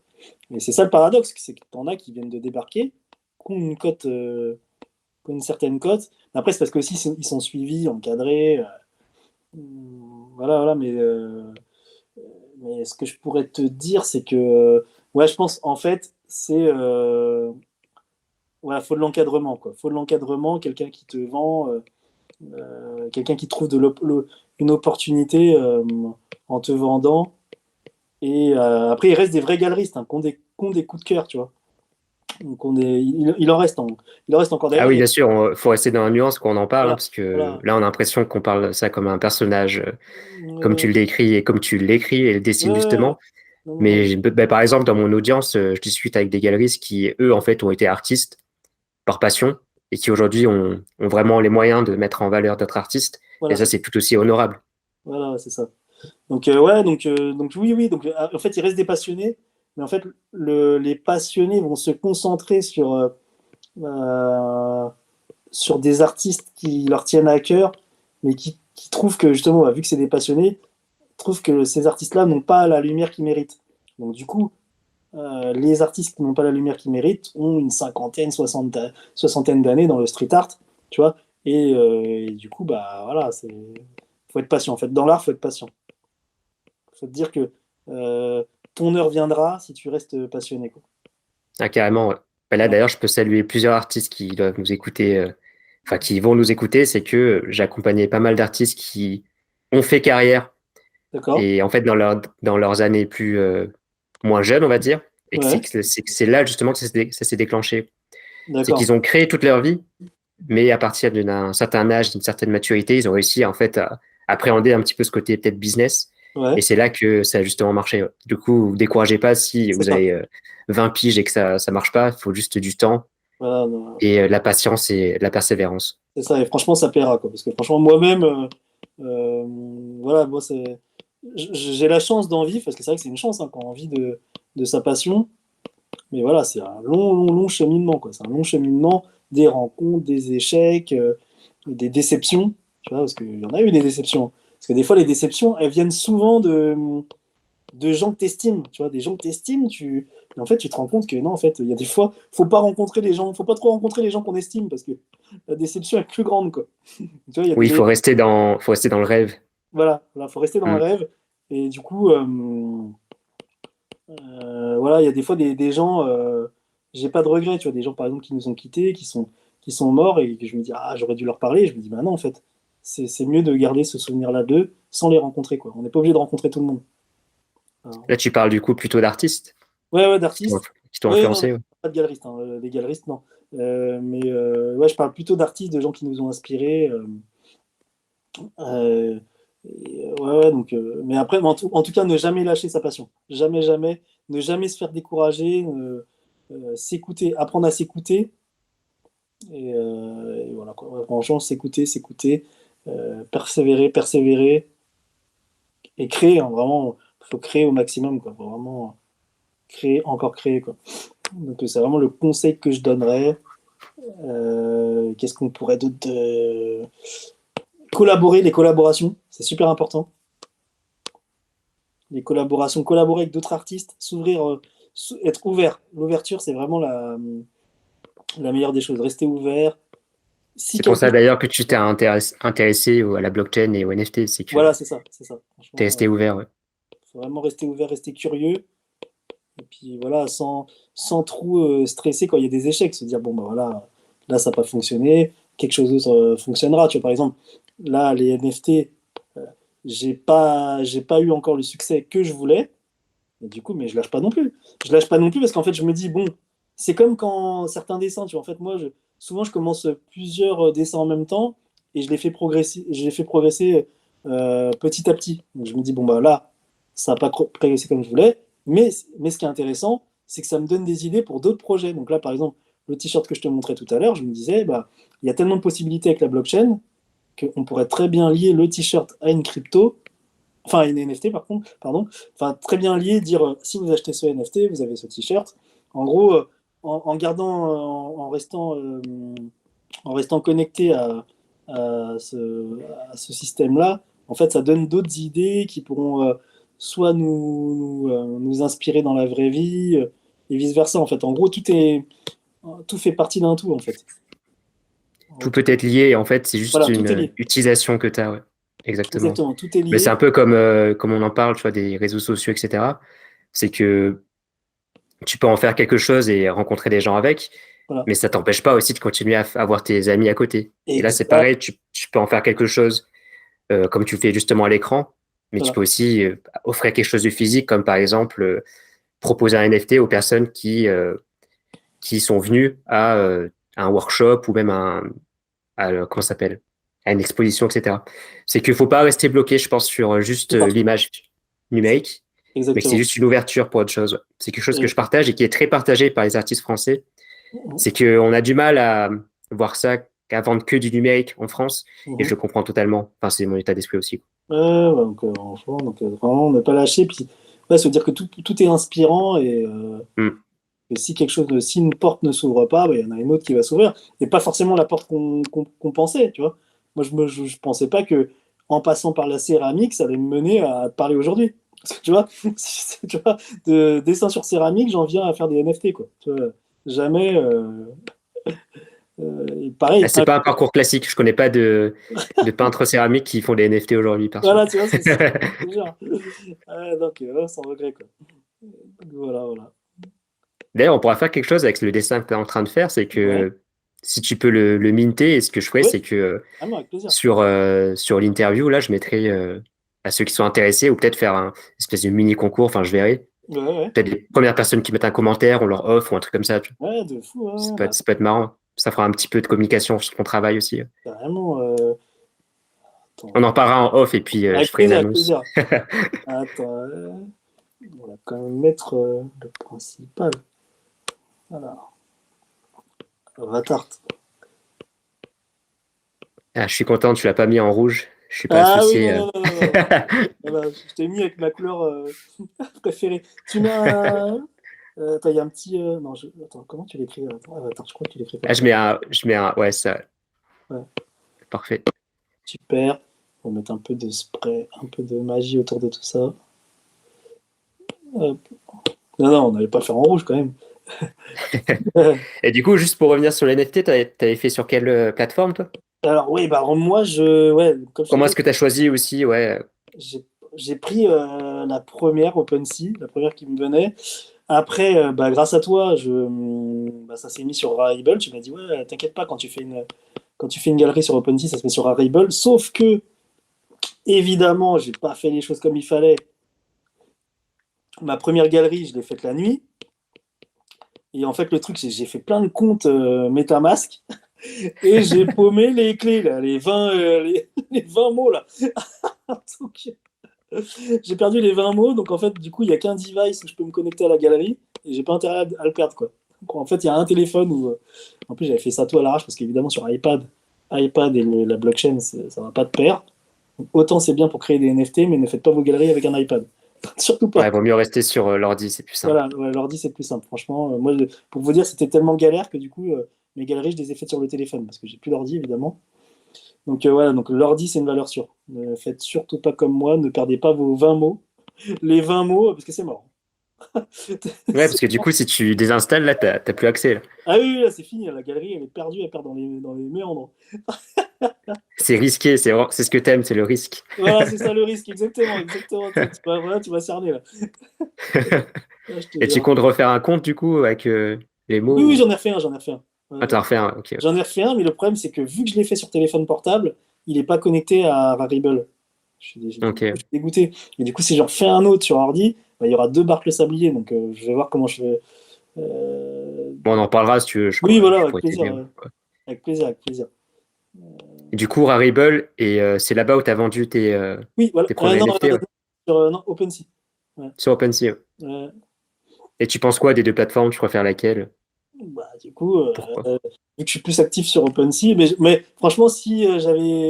Et c'est ça le paradoxe, c'est que t'en as qui viennent de débarquer, qui ont une cote, qui ont une certaine cote. Après, c'est parce que aussi ils sont suivis, encadrés. Voilà, voilà, mais ce que je pourrais te dire, c'est que, ouais, je pense, en fait, voilà, faut de l'encadrement, quoi. Faut de l'encadrement, quelqu'un qui te vend, quelqu'un qui trouve une opportunité en te vendant. Et après, il reste des vrais galeristes, hein, qui ont des coups de cœur, tu vois. Donc il en reste encore Ah derrière. oui, bien sûr, faut rester dans la nuance quand on en parle, hein, Voilà, parce que voilà. là, on a l'impression qu'on parle ça comme un personnage, comme tu Ouais, le décris et comme tu l'écris et le ouais, dessines ouais. justement. Non, non, Mais bah, par exemple, dans mon audience, je discute avec des galeristes qui, eux, en fait, ont été artistes par passion et qui aujourd'hui ont vraiment les moyens de mettre en valeur d'autres artistes. Et voilà, ça, c'est tout aussi honorable. voilà, c'est ça. Donc oui. Donc, en fait, il reste des passionnés, mais en fait, les passionnés vont se concentrer euh, sur des artistes qui leur tiennent à cœur, mais qui trouvent que justement, vu que c'est des passionnés, trouvent que ces artistes-là n'ont pas la lumière qu'ils méritent. Donc du coup, les artistes qui n'ont pas la lumière qu'ils méritent ont une cinquantaine, soixantaine d'années dans le street art, tu vois. Et du coup, bah voilà, faut être patient. En fait, dans l'art, faut être patient. Faut te dire que ton heure viendra si tu restes passionné, quoi. Ah, carrément, ouais. Bah, là, Ouais. d'ailleurs, je peux saluer plusieurs artistes qui doivent nous écouter, enfin, qui vont nous écouter. C'est que j'ai accompagné pas mal d'artistes qui ont fait carrière D'accord. et en fait, dans leurs années plus, moins jeunes, on va dire, et que Ouais. c'est là justement que ça s'est déclenché. C'est D'accord. qu'ils ont créé toute leur vie, mais à partir d'un certain âge, d'une certaine maturité, ils ont réussi en fait à appréhender un petit peu ce côté peut-être business. Et Ouais. c'est là que ça a justement marché. Ouais. Du coup, vous découragez pas si C'est vous ça. avez 20 piges et que ça marche pas. Il faut juste du temps Voilà, non, et la patience et la persévérance. c'est ça. Et franchement, ça plaira, quoi. Parce que franchement, moi-même, euh, voilà, moi, j'ai la chance d'en vivre, parce que c'est vrai que c'est une chance hein, quand on vit de sa passion. Mais voilà, c'est un long cheminement, quoi. C'est un long cheminement, des rencontres, des échecs, des déceptions, tu vois, parce qu'il y en a eu des déceptions. Parce que des fois, les déceptions, elles viennent souvent de gens que t'estimes, tu vois, des gens que t'estimes, et en fait, tu te rends compte que non, en fait, il y a des fois, faut pas trop rencontrer les gens qu'on estime, parce que la déception est plus grande, quoi. Tu vois, il y a Oui, des, faut rester dans le rêve. voilà, faut rester dans le Mm. rêve, et du coup, voilà, il y a des fois des gens, j'ai pas de regrets, tu vois, des gens par exemple qui nous ont quittés, qui sont morts et que je me dis, ah, j'aurais dû leur parler. Et je me dis, bah non, en fait, c'est mieux de garder ce souvenir-là d'eux sans les rencontrer, quoi. On n'est pas obligé de rencontrer tout le monde. Alors, Là, tu parles du coup plutôt d'artistes ouais, qui t'ont d'artistes. qui t'ont Ouais, non, influencé. Ouais. pas de galeristes, hein, les galeristes, non. Mais ouais, je parle plutôt d'artistes, de gens qui nous ont inspirés. Euh, ouais, donc, mais après, en tout cas, ne jamais lâcher sa passion. Jamais, jamais. Ne jamais se faire décourager. S'écouter, apprendre à s'écouter. Et voilà, quoi. Ouais, franchement, s'écouter. Persévérer. Et créer, hein, vraiment. Il faut créer au maximum, quoi. Faut vraiment créer, encore créer, quoi. Donc, c'est vraiment le conseil que je donnerais. Qu'est-ce qu'on pourrait d'autre collaborer, les collaborations, c'est super important. Les collaborations, collaborer avec d'autres artistes, s'ouvrir, être ouvert. L'ouverture, c'est vraiment la meilleure des choses. Rester ouvert. Si C'est pour quelque ça chose. d'ailleurs que tu t'es intéressé à la blockchain et au NFT. C'est que Voilà, c'est ça, c'est ça. tu es Franchement, resté ouvert. Ouais. faut vraiment rester ouvert, rester curieux. Et puis voilà, sans trop stresser quand il y a des échecs. Se dire, bon, ben voilà, là, ça n'a pas fonctionné. Quelque chose d'autre fonctionnera. Tu vois, par exemple, là, les NFT, euh, j'ai pas eu encore le succès que je voulais. Et du coup, mais je lâche pas non plus. Je lâche pas non plus parce qu'en fait, je me dis, bon, c'est comme quand certains dessins, tu vois, en fait, moi, souvent, je commence plusieurs dessins en même temps et je les fais progresser petit à petit. Donc, je me dis, bon, bah là, ça n'a pas progressé comme je voulais, mais ce qui est intéressant, c'est que ça me donne des idées pour d'autres projets. Donc là, par exemple, le t-shirt que je te montrais tout à l'heure, je me disais, bah, il y a tellement de possibilités avec la blockchain qu'on pourrait très bien lier le t-shirt à une crypto, enfin une NFT par contre, pardon, enfin très bien lié, dire si vous achetez ce NFT, vous avez ce t-shirt. En gros, en gardant, en restant connecté à ce système-là, en fait, ça donne d'autres idées qui pourront soit nous inspirer dans la vraie vie et vice-versa. En fait, en gros, tout fait partie d'un tout, en fait. Tout peut être lié. Et en fait, c'est juste Voilà, tout est une lié. utilisation que tu as. Ouais. Exactement. Exactement, tout est Mais c'est un lié. peu comme on en parle, tu vois, des réseaux sociaux, etc. C'est que tu peux en faire quelque chose et rencontrer des gens avec, Voilà. mais ça t'empêche pas aussi de continuer à avoir tes amis à côté. Et là, c'est Exact. pareil, tu peux en faire quelque chose comme tu le fais justement à l'écran, mais tu Voilà. peux aussi offrir quelque chose de physique, comme par exemple proposer un NFT aux personnes qui sont venues à un workshop ou même comment ça s'appelle, à une exposition, etc. C'est qu'il faut pas rester bloqué, je pense, sur juste C'est ça. l'image numérique, mais que c'est Exactement. juste une ouverture pour autre chose. Ouais. C'est quelque chose que je partage et qui est très partagé par les artistes français. Mhm. C'est qu'on a du mal à voir ça, qu'à vendre que du numérique en France, et je Mhm. le comprends totalement. Enfin, c'est mon état d'esprit aussi. Ouais, donc, franchement, donc, vraiment, ne pas lâcher. Puis, ouais, se dire que tout est inspirant et Mm. que si quelque chose, si une porte ne s'ouvre pas, bah, il y en a une autre qui va s'ouvrir. Et pas forcément la porte qu'on pensait, tu vois. Moi, je pensais pas que en passant par la céramique, ça allait me mener à te parler aujourd'hui. Parce que, tu vois, tu vois, de dessin sur céramique, j'en viens à faire des NFT, quoi. Tu vois, jamais. Et pareil, Ah, c'est pas un parcours classique. Je connais pas de peintres céramiques qui font des NFT aujourd'hui, perso. voilà, tu vois, c'est ça. C'est genre. Donc, sans regret, quoi. Donc, voilà, voilà. D'ailleurs, on pourra faire quelque chose avec le dessin que tu es en train de faire, c'est Ouais, que si tu peux le minter, et ce que je ferais, ouais, c'est que vraiment, avec plaisir. sur l'interview, là, je mettrai à ceux qui sont intéressés, ou peut-être faire un espèce de mini concours, enfin, je verrai. Ouais, ouais. Peut-être les premières personnes qui mettent un commentaire, on leur offre, ou un truc comme ça. Ouais, de fou, ouais, ouais, Ça peut être marrant. Ça fera un petit peu de communication sur ton travail aussi. carrément. On Attends, en parlera en off, et puis je avec ferai une plaisir, avec annonce. plaisir. Attends, on va quand même mettre le principal. Alors, Avatar. Ah, je suis content, tu l'as pas mis en rouge. Je suis pas Ah oui, associé. non, non, non, non, non. Voilà, je t'ai mis avec ma couleur préférée. Tu mets un. Attends, il y a un petit. Non, attends, comment tu l'écris? Attends, Avatar, je crois que tu l'écris comme Ah, ça. ouais, ça, Ouais, parfait. super. On va mettre un peu de spray, un peu de magie autour de tout ça. Hop. Non, non, on n'allait pas faire en rouge quand même. Et du coup, juste pour revenir sur les NFT, t'avais fait sur quelle plateforme, toi? Alors, oui, bah, alors moi, ouais, comme je t'ai Comment dit, est-ce que tu as choisi aussi? Ouais. j'ai j'ai pris la première OpenSea, la première qui me venait. Après, bah, grâce à toi, bah, ça s'est mis sur Rarible. Tu m'as dit, ouais, t'inquiète pas, quand tu fais une galerie sur OpenSea, ça se met sur Rarible. Sauf que, évidemment, j'ai pas fait les choses comme il fallait. Ma première galerie, je l'ai faite la nuit. Et en fait, le truc, c'est que j'ai fait plein de comptes MetaMask et j'ai paumé les clés, là, les 20, les 20 mots, là. Donc, j'ai perdu les 20 mots, donc en fait, du coup, il n'y a qu'un device où je peux me connecter à la galerie et j'ai pas intérêt à le perdre, quoi. Donc, en fait, il y a un téléphone où. En plus, j'avais fait ça tout à l'arrache parce qu'évidemment, sur iPad et la blockchain, ça va pas de pair. Donc, autant c'est bien pour créer des NFT, mais ne faites pas vos galeries avec un iPad. Surtout pas. Ouais, vaut mieux rester sur l'ordi, c'est plus simple. Voilà, ouais, l'ordi, c'est plus simple. Franchement, moi, pour vous dire, c'était tellement galère que du coup, mes galeries, je les ai faites sur le téléphone parce que j'ai plus d'ordi, évidemment. Donc, voilà, donc l'ordi, c'est une valeur sûre. Ne faites surtout pas comme moi, ne perdez pas vos 20 mots. Les 20 mots, parce que c'est mort. Ouais, parce que du coup, si tu désinstalles, là, t'as plus accès, là. Ah oui, oui, là, c'est fini. La galerie, elle est perdue, elle perd dans les méandres. C'est risqué, c'est ce que t'aimes, c'est le risque. Voilà, c'est ça le risque, exactement, exactement. Voilà, tu vas cerner là. Ah, je te Et tu jure. comptes refaire un compte, du coup, avec les Oui, oui, mots? j'en ai refait un, j'en ai refait un. Ouais, Ah, ouais. t'en refais un, ok. J'en ai refait un, mais le problème, c'est que vu que je l'ai fait sur téléphone portable, il n'est pas connecté à Rarible. Du coup, je Ok. suis dégoûté. Et du coup, si j'en refais un autre sur ordi, bah, il y aura deux barres le sablier. Donc, je vais voir comment je fais. Euh, Bon, on en parlera si tu veux, Oui, voilà, je avec pourrais plaisir. t'aider. Ouais. Avec plaisir, avec plaisir. Et du coup, Rarible, et c'est là-bas où tu as vendu Oui, voilà. tes premiers Non, NFT, ouais. sur non, OpenSea. Ouais. Sur OpenSea, ouais. Euh, Et tu penses quoi des deux plateformes? Tu préfères laquelle? Bah, du coup, Pourquoi? vu que je suis plus actif sur OpenSea, mais franchement, si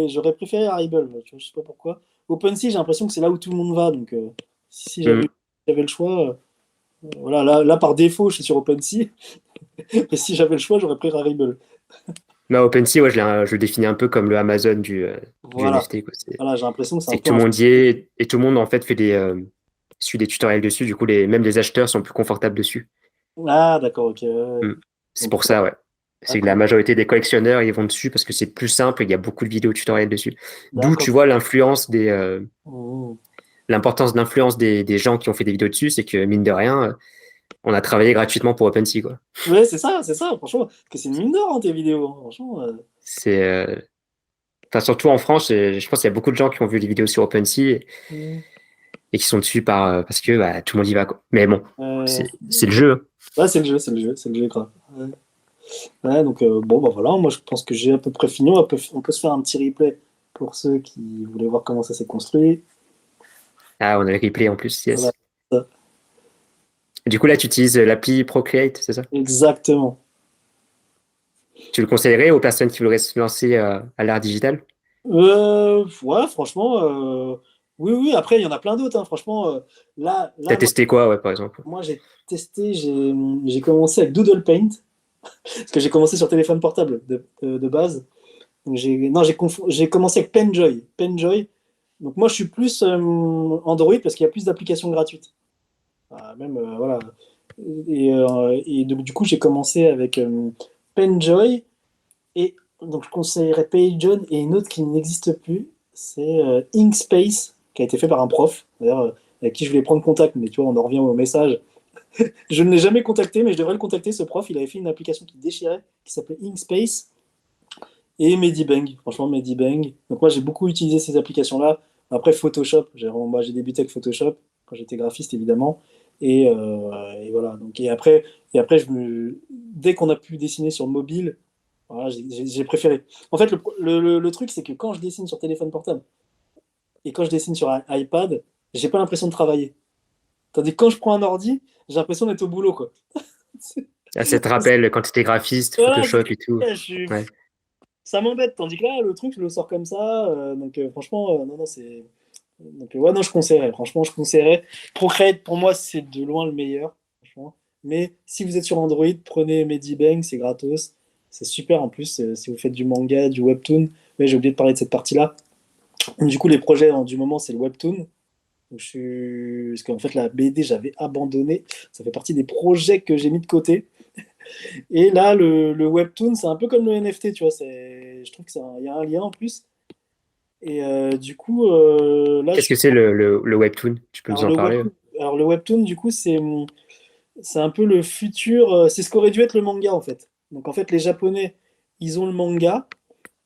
j'aurais préféré Arribble, tu vois, je sais pas pourquoi. OpenSea, j'ai l'impression que c'est là où tout le monde va, donc si Hmm. j'avais le choix, voilà, là, par défaut, je suis sur OpenSea, mais si j'avais le choix, j'aurais pris Arribble. Bah, OpenSea, ouais, je le définis un peu comme le Amazon du Voilà, NFT, quoi. voilà, j'ai l'impression que c'est C'est un que peu tout un. le monde y est, et tout le monde, en fait, suit des tutoriels dessus. Du coup, même les acheteurs sont plus confortables dessus. Ah, d'accord, ok, ouais, ouais. Hmm. C'est Donc, pour ça, ouais. C'est que la d'accord, majorité des collectionneurs, ils vont dessus parce que c'est plus simple, il y a beaucoup de vidéos tutoriels dessus. D'où d'accord. tu vois Mmh. l'importance de l'influence des gens qui ont fait des vidéos dessus, c'est que mine de rien, on a travaillé gratuitement pour OpenSea, quoi. Ouais, c'est ça, franchement, parce que c'est une mine d'or, hein, tes vidéos, hein, franchement. C'est, enfin, surtout en France, je pense qu'il y a beaucoup de gens qui ont vu les vidéos sur OpenSea Mmh. et qui sont dessus parce que bah, tout le monde y va, quoi. Mais bon, Euh, c'est le jeu. ouais, c'est le jeu, c'est le jeu, c'est le jeu, grave. Ouais. Ouais, donc bon, bah voilà, moi je pense que j'ai à peu près fini. On peut se faire un petit replay pour ceux qui voulaient voir comment ça s'est construit. Ah, on a le replay en plus, Voilà, yes. ça. Du coup, là, tu utilises l'appli Procreate, c'est ça? Exactement. Tu le conseillerais aux personnes qui voudraient se lancer à l'art digital? Ouais, franchement, Oui, oui, après, il y en a plein d'autres, hein. Franchement, T'as moi, testé quoi, ouais, par exemple? j'ai testé, j'ai commencé avec Doodle Paint, parce que j'ai commencé sur téléphone portable de base. Donc non, j'ai commencé avec Penjoy. Penjoy. Donc moi, je suis plus Android parce qu'il y a plus d'applications gratuites. Même, voilà. Et donc, du coup, j'ai commencé avec Penjoy. Et donc, je conseillerais Pageon et une autre qui n'existe plus. C'est Inkspace, qui a été fait par un prof, d'ailleurs, avec qui je voulais prendre contact. Mais tu vois, on en revient au message. Je ne l'ai jamais contacté, mais je devrais le contacter, ce prof. Il avait fait une application qui déchirait, qui s'appelait Inkspace. Et Medibang, franchement, Medibang. Donc, moi, j'ai beaucoup utilisé ces applications-là. Après, Photoshop, j'ai débuté avec Photoshop quand j'étais graphiste, évidemment. Et voilà. Donc, et après dès qu'on a pu dessiner sur mobile, voilà, j'ai préféré. En fait, le truc, c'est que quand je dessine sur téléphone portable et quand je dessine sur un iPad, j'ai pas l'impression de travailler. Tandis que quand je prends un ordi, j'ai l'impression d'être au boulot, quoi. Ah, ça te rappelle quand tu étais graphiste, Voilà, Photoshop et tout. Ouais. ça m'embête. Tandis que là, le truc, je le sors comme ça. Donc, franchement, non, non, c'est. Donc, ouais, non, je conseillerais. Franchement, je conseillerais. Procreate, pour moi, c'est de loin le meilleur. Franchement. Mais si vous êtes sur Android, prenez Medibang, c'est gratos. C'est super en plus. Si vous faites du manga, du webtoon. Mais j'ai oublié de parler de cette partie-là. Du coup, les projets du moment, c'est le webtoon. Donc, parce qu'en fait, la BD, j'avais abandonné. Ça fait partie des projets que j'ai mis de côté. Et là, le webtoon, c'est un peu comme le NFT, tu vois. Je trouve qu'il y a un lien en plus. Et du coup, là, je Qu'est-ce suis. que c'est le webtoon? Tu peux nous Alors en le parler? webtoon, alors, le webtoon, du coup, c'est un peu le futur. C'est ce qu'aurait dû être le manga, en fait. Donc, en fait, les Japonais, ils ont le manga.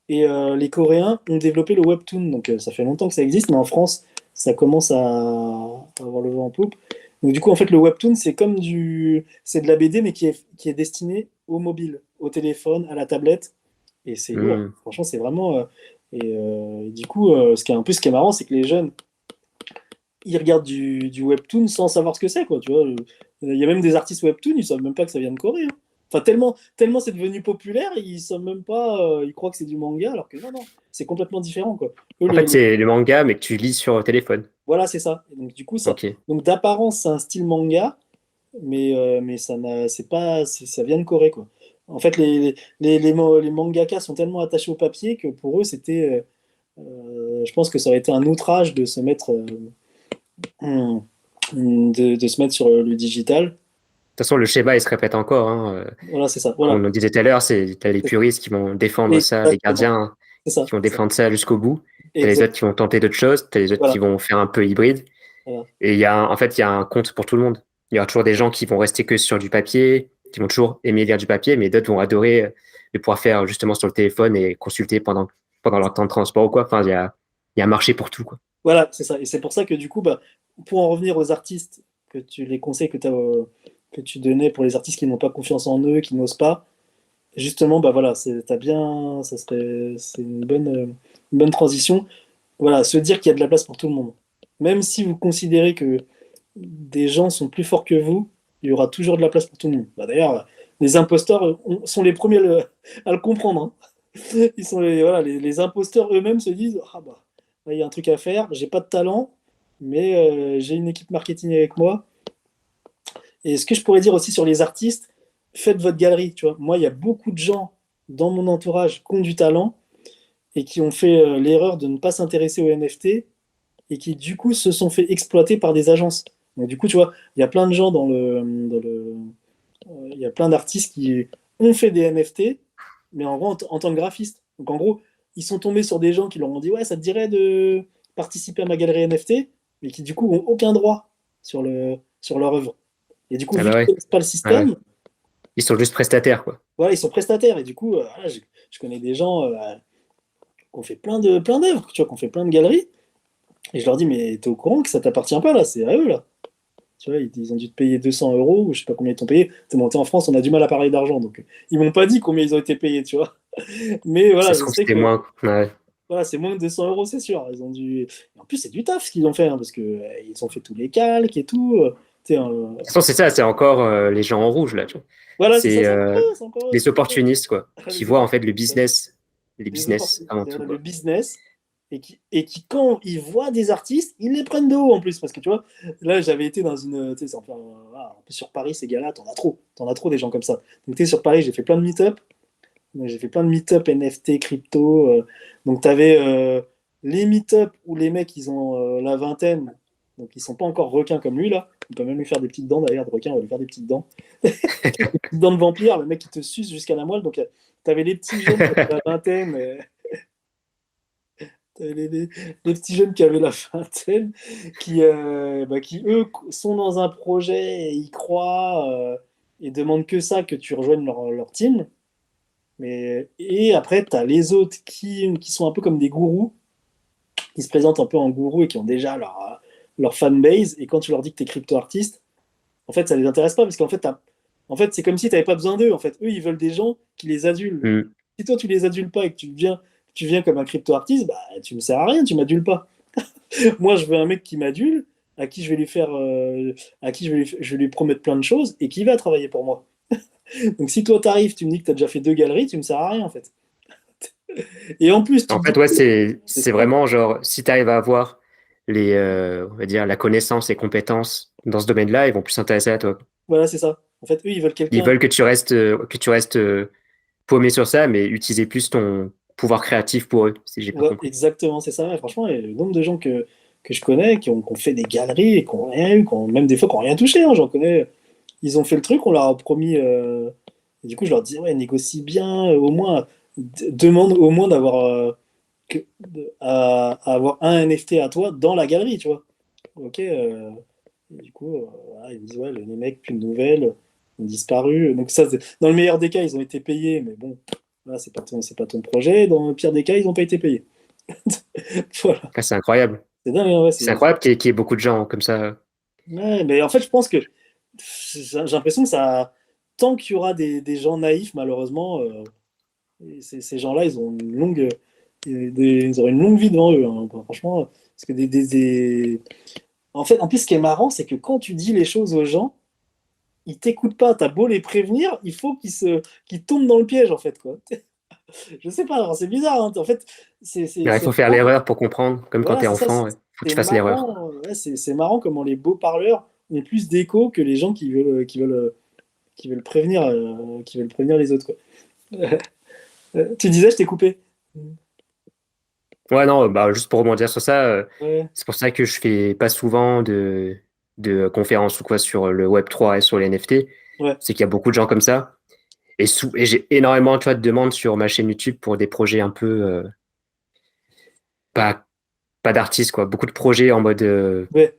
Et les Coréens ont développé le webtoon. Donc, ça fait longtemps que ça existe. Mais en France, ça commence à avoir le vent en poupe. Donc, du coup, en fait, le webtoon, c'est de la BD, mais qui est destinée au mobile, au téléphone, à la tablette. Et c'est lourd. Hmm. Franchement, c'est vraiment. Et du coup, ce qui est marrant, c'est que les jeunes, ils regardent du webtoon sans savoir ce que c'est, quoi. Tu vois, il y a même des artistes webtoon, ils savent même pas que ça vient de Corée, hein. Enfin, tellement c'est devenu populaire, ils savent même pas, ils croient que c'est du manga, alors que non, non, c'est complètement différent, quoi. Eux, En fait, c'est le manga, mais que tu lis sur téléphone. voilà, c'est ça. Et donc, du coup, Ok. donc d'apparence, c'est un style manga, mais ça vient de Corée, quoi. En fait, les mangaka sont tellement attachés au papier que pour eux, je pense que ça aurait été un outrage de se mettre, de se mettre sur le digital. De toute façon, le schéma, il se répète encore, hein. Voilà, c'est ça. Comme Voilà. on disait tout à l'heure, t'as les puristes qui vont défendre ça, les Exactement. gardiens C'est ça. qui vont C'est ça. défendre ça jusqu'au bout. T'as les Exact. autres qui vont tenter d'autres choses, t'as les autres qui Voilà. vont faire un peu hybride. Voilà. Et en fait, il y a un compte pour tout le monde. Il y aura toujours des gens qui vont rester que sur du papier, qui vont toujours aimer lire du papier, mais d'autres vont adorer de pouvoir faire justement sur le téléphone et consulter pendant leur temps de transport ou quoi. Enfin, il y a un marché pour tout, quoi. Voilà, c'est ça. Et c'est pour ça que du coup, bah, pour en revenir aux artistes, les conseils que tu donnais pour les artistes qui n'ont pas confiance en eux, qui n'osent pas, justement, bah voilà, c'est une bonne transition. Voilà, se dire qu'il y a de la place pour tout le monde. Même si vous considérez que des gens sont plus forts que vous, il y aura toujours de la place pour tout le monde. Bah, d'ailleurs, les imposteurs sont les premiers à le comprendre, hein. Voilà, les imposteurs eux-mêmes se disent, ah bah, là, il y a un truc à faire, j'ai pas de talent, mais j'ai une équipe marketing avec moi. Et ce que je pourrais dire aussi sur les artistes, faites votre galerie, tu vois. Moi, il y a beaucoup de gens dans mon entourage qui ont du talent et qui ont fait l'erreur de ne pas s'intéresser aux NFT et qui, du coup, se sont fait exploiter par des agences. Donc, du coup, tu vois, il y a plein de gens il y a plein d'artistes qui ont fait des NFT, mais en tant que graphiste. Donc en gros, ils sont tombés sur des gens qui leur ont dit ouais, ça te dirait de participer à ma galerie NFT, mais qui du coup ont aucun droit sur leur œuvre. Et du coup, Ah vu bah qu'ils ne ouais, connaissent pas le ouais, ouais. système, Ils sont juste prestataires, quoi. voilà, ils sont prestataires. Et du coup, voilà, je connais des gens qui ont fait plein d'œuvres, tu vois, qui ont fait plein de galeries. Et je leur dis, mais t'es au courant que ça t'appartient pas là, c'est à eux là. Tu vois, ils ont dû te payer 200 euros, ou je sais pas combien ils t'ont payé. T'es monté en France, on a du mal à parler d'argent, donc ils m'ont pas dit combien ils ont été payés, tu vois. Mais voilà, Ça se je trouve, sais c'était que moins. Ouais. voilà, c'est moins de 200 euros, c'est sûr. Ils ont dû. Et en plus, c'est du taf ce qu'ils ont fait, hein, parce que ils ont fait tous les calques et tout. Tu sais, De toute façon, c'est ça, c'est encore les gens en rouge, là, tu vois. voilà, c'est ça, C'est c'est encore eux, des opportunistes, quoi, qui les voient en fait opportunistes. les Les business opportunistes, avant tout, le quoi. business. et qui, quand ils voient des artistes, ils les prennent de haut en plus. Parce que tu vois, là, j'avais été dans une. Tu sais, voilà, un peu sur Paris, ces gars-là, t'en as trop. T'en as trop des gens comme ça. Donc, tu sais, sur Paris, j'ai fait plein de meet-up. J'ai fait plein de meet-up NFT, crypto. Donc, t'avais les meet-up où les mecs, ils ont la vingtaine. Donc, ils sont pas encore requins comme lui, là. On peut même lui faire des petites dents, d'ailleurs, de requin, on va lui faire des petites dents. Des petites dents de vampire, le mec qui te suce jusqu'à la moelle. Donc, t'avais les petits jeunes qui avaient la vingtaine. Les petits jeunes qui avaient la vingtaine, qui eux sont dans un projet et y croient et demandent que ça, que tu rejoignes leur team. Et après, tu as les autres qui sont un peu comme des gourous, qui se présentent un peu en gourous et qui ont déjà leur fanbase. Et quand tu leur dis que tu es crypto-artiste, en fait, ça les intéresse pas parce qu'en fait, c'est comme si tu n'avais pas besoin d'eux. En fait, eux, ils veulent des gens qui les adulent. Mm. Si toi, tu les adules pas et que tu viens comme un crypto-artiste, bah, tu me sers à rien, tu m'adules pas. Moi, je veux un mec qui m'adule, à qui je vais lui faire, à qui je vais lui promettre plein de choses et qui va travailler pour moi. Donc, si toi, t'arrives, tu me dis que tu as déjà fait 2 galeries, tu me sers à rien, en fait. Et en plus, tu En te dis, fait, ouais, c'est c'est ça. vraiment genre, si tu arrives à avoir on va dire, la connaissance et compétences dans ce domaine-là, ils vont plus s'intéresser à toi. Voilà, c'est ça. En fait, eux, ils veulent Ils quelqu'un. veulent que tu restes paumé sur ça, mais utiliser plus ton pouvoir créatif pour eux, si j'ai bien Ouais, compris. exactement, c'est ça. Ouais, franchement, et le nombre de gens que je connais qui ont fait des galeries et qui n'ont rien eu, même des fois qui n'ont rien touché, hein, j'en connais. Ils ont fait le truc, on leur a promis. Et du coup, je leur disais, ouais, négocie bien, au moins, demande au moins d'avoir à avoir un NFT à toi dans la galerie, tu vois. Ok. Du coup, voilà, ils me disent, ouais, les mecs, plus de nouvelles, ont disparu. Donc, ça, dans le meilleur des cas, ils ont été payés, mais bon, là, c'est pas ton projet. Dans le pire des cas, ils n'ont pas été payés. Voilà. Ah, c'est incroyable. C'est dingue, hein, ouais, C'est incroyable qu'il y ait beaucoup de gens comme ça. ouais, mais en fait, je pense que j'ai l'impression que tant qu'il y aura des gens naïfs, malheureusement, et ces gens-là, ils auront une longue vie devant eux, hein. Franchement, parce que en fait, en plus, ce qui est marrant, c'est que quand tu dis les choses aux gens, ils t'écoutent pas. T'as beau les prévenir, il faut qu'ils tombent dans le piège, en fait, quoi. Je sais pas, alors, c'est bizarre, hein. En fait, c'est c'est- Mais il c'est faut faire marrant. l'erreur pour comprendre, comme quand Voilà, tu es c'est ça. enfant, il faut que C'est tu fasses l'erreur. marrant. Ouais, c'est marrant comment les beaux parleurs ont plus d'écho que les gens qui veulent prévenir les autres, quoi. Tu disais, je t'ai coupé. Ouais, non, bah, juste pour rebondir sur ça, Ouais, c'est pour ça que je fais pas souvent de conférences ou quoi sur le Web3 et sur les NFT. ouais, C'est qu'il y a beaucoup de gens comme ça. Et j'ai énormément, tu vois, de demandes sur ma chaîne YouTube pour des projets un peu, pas, pas d'artistes, quoi. Beaucoup de projets en mode, ouais,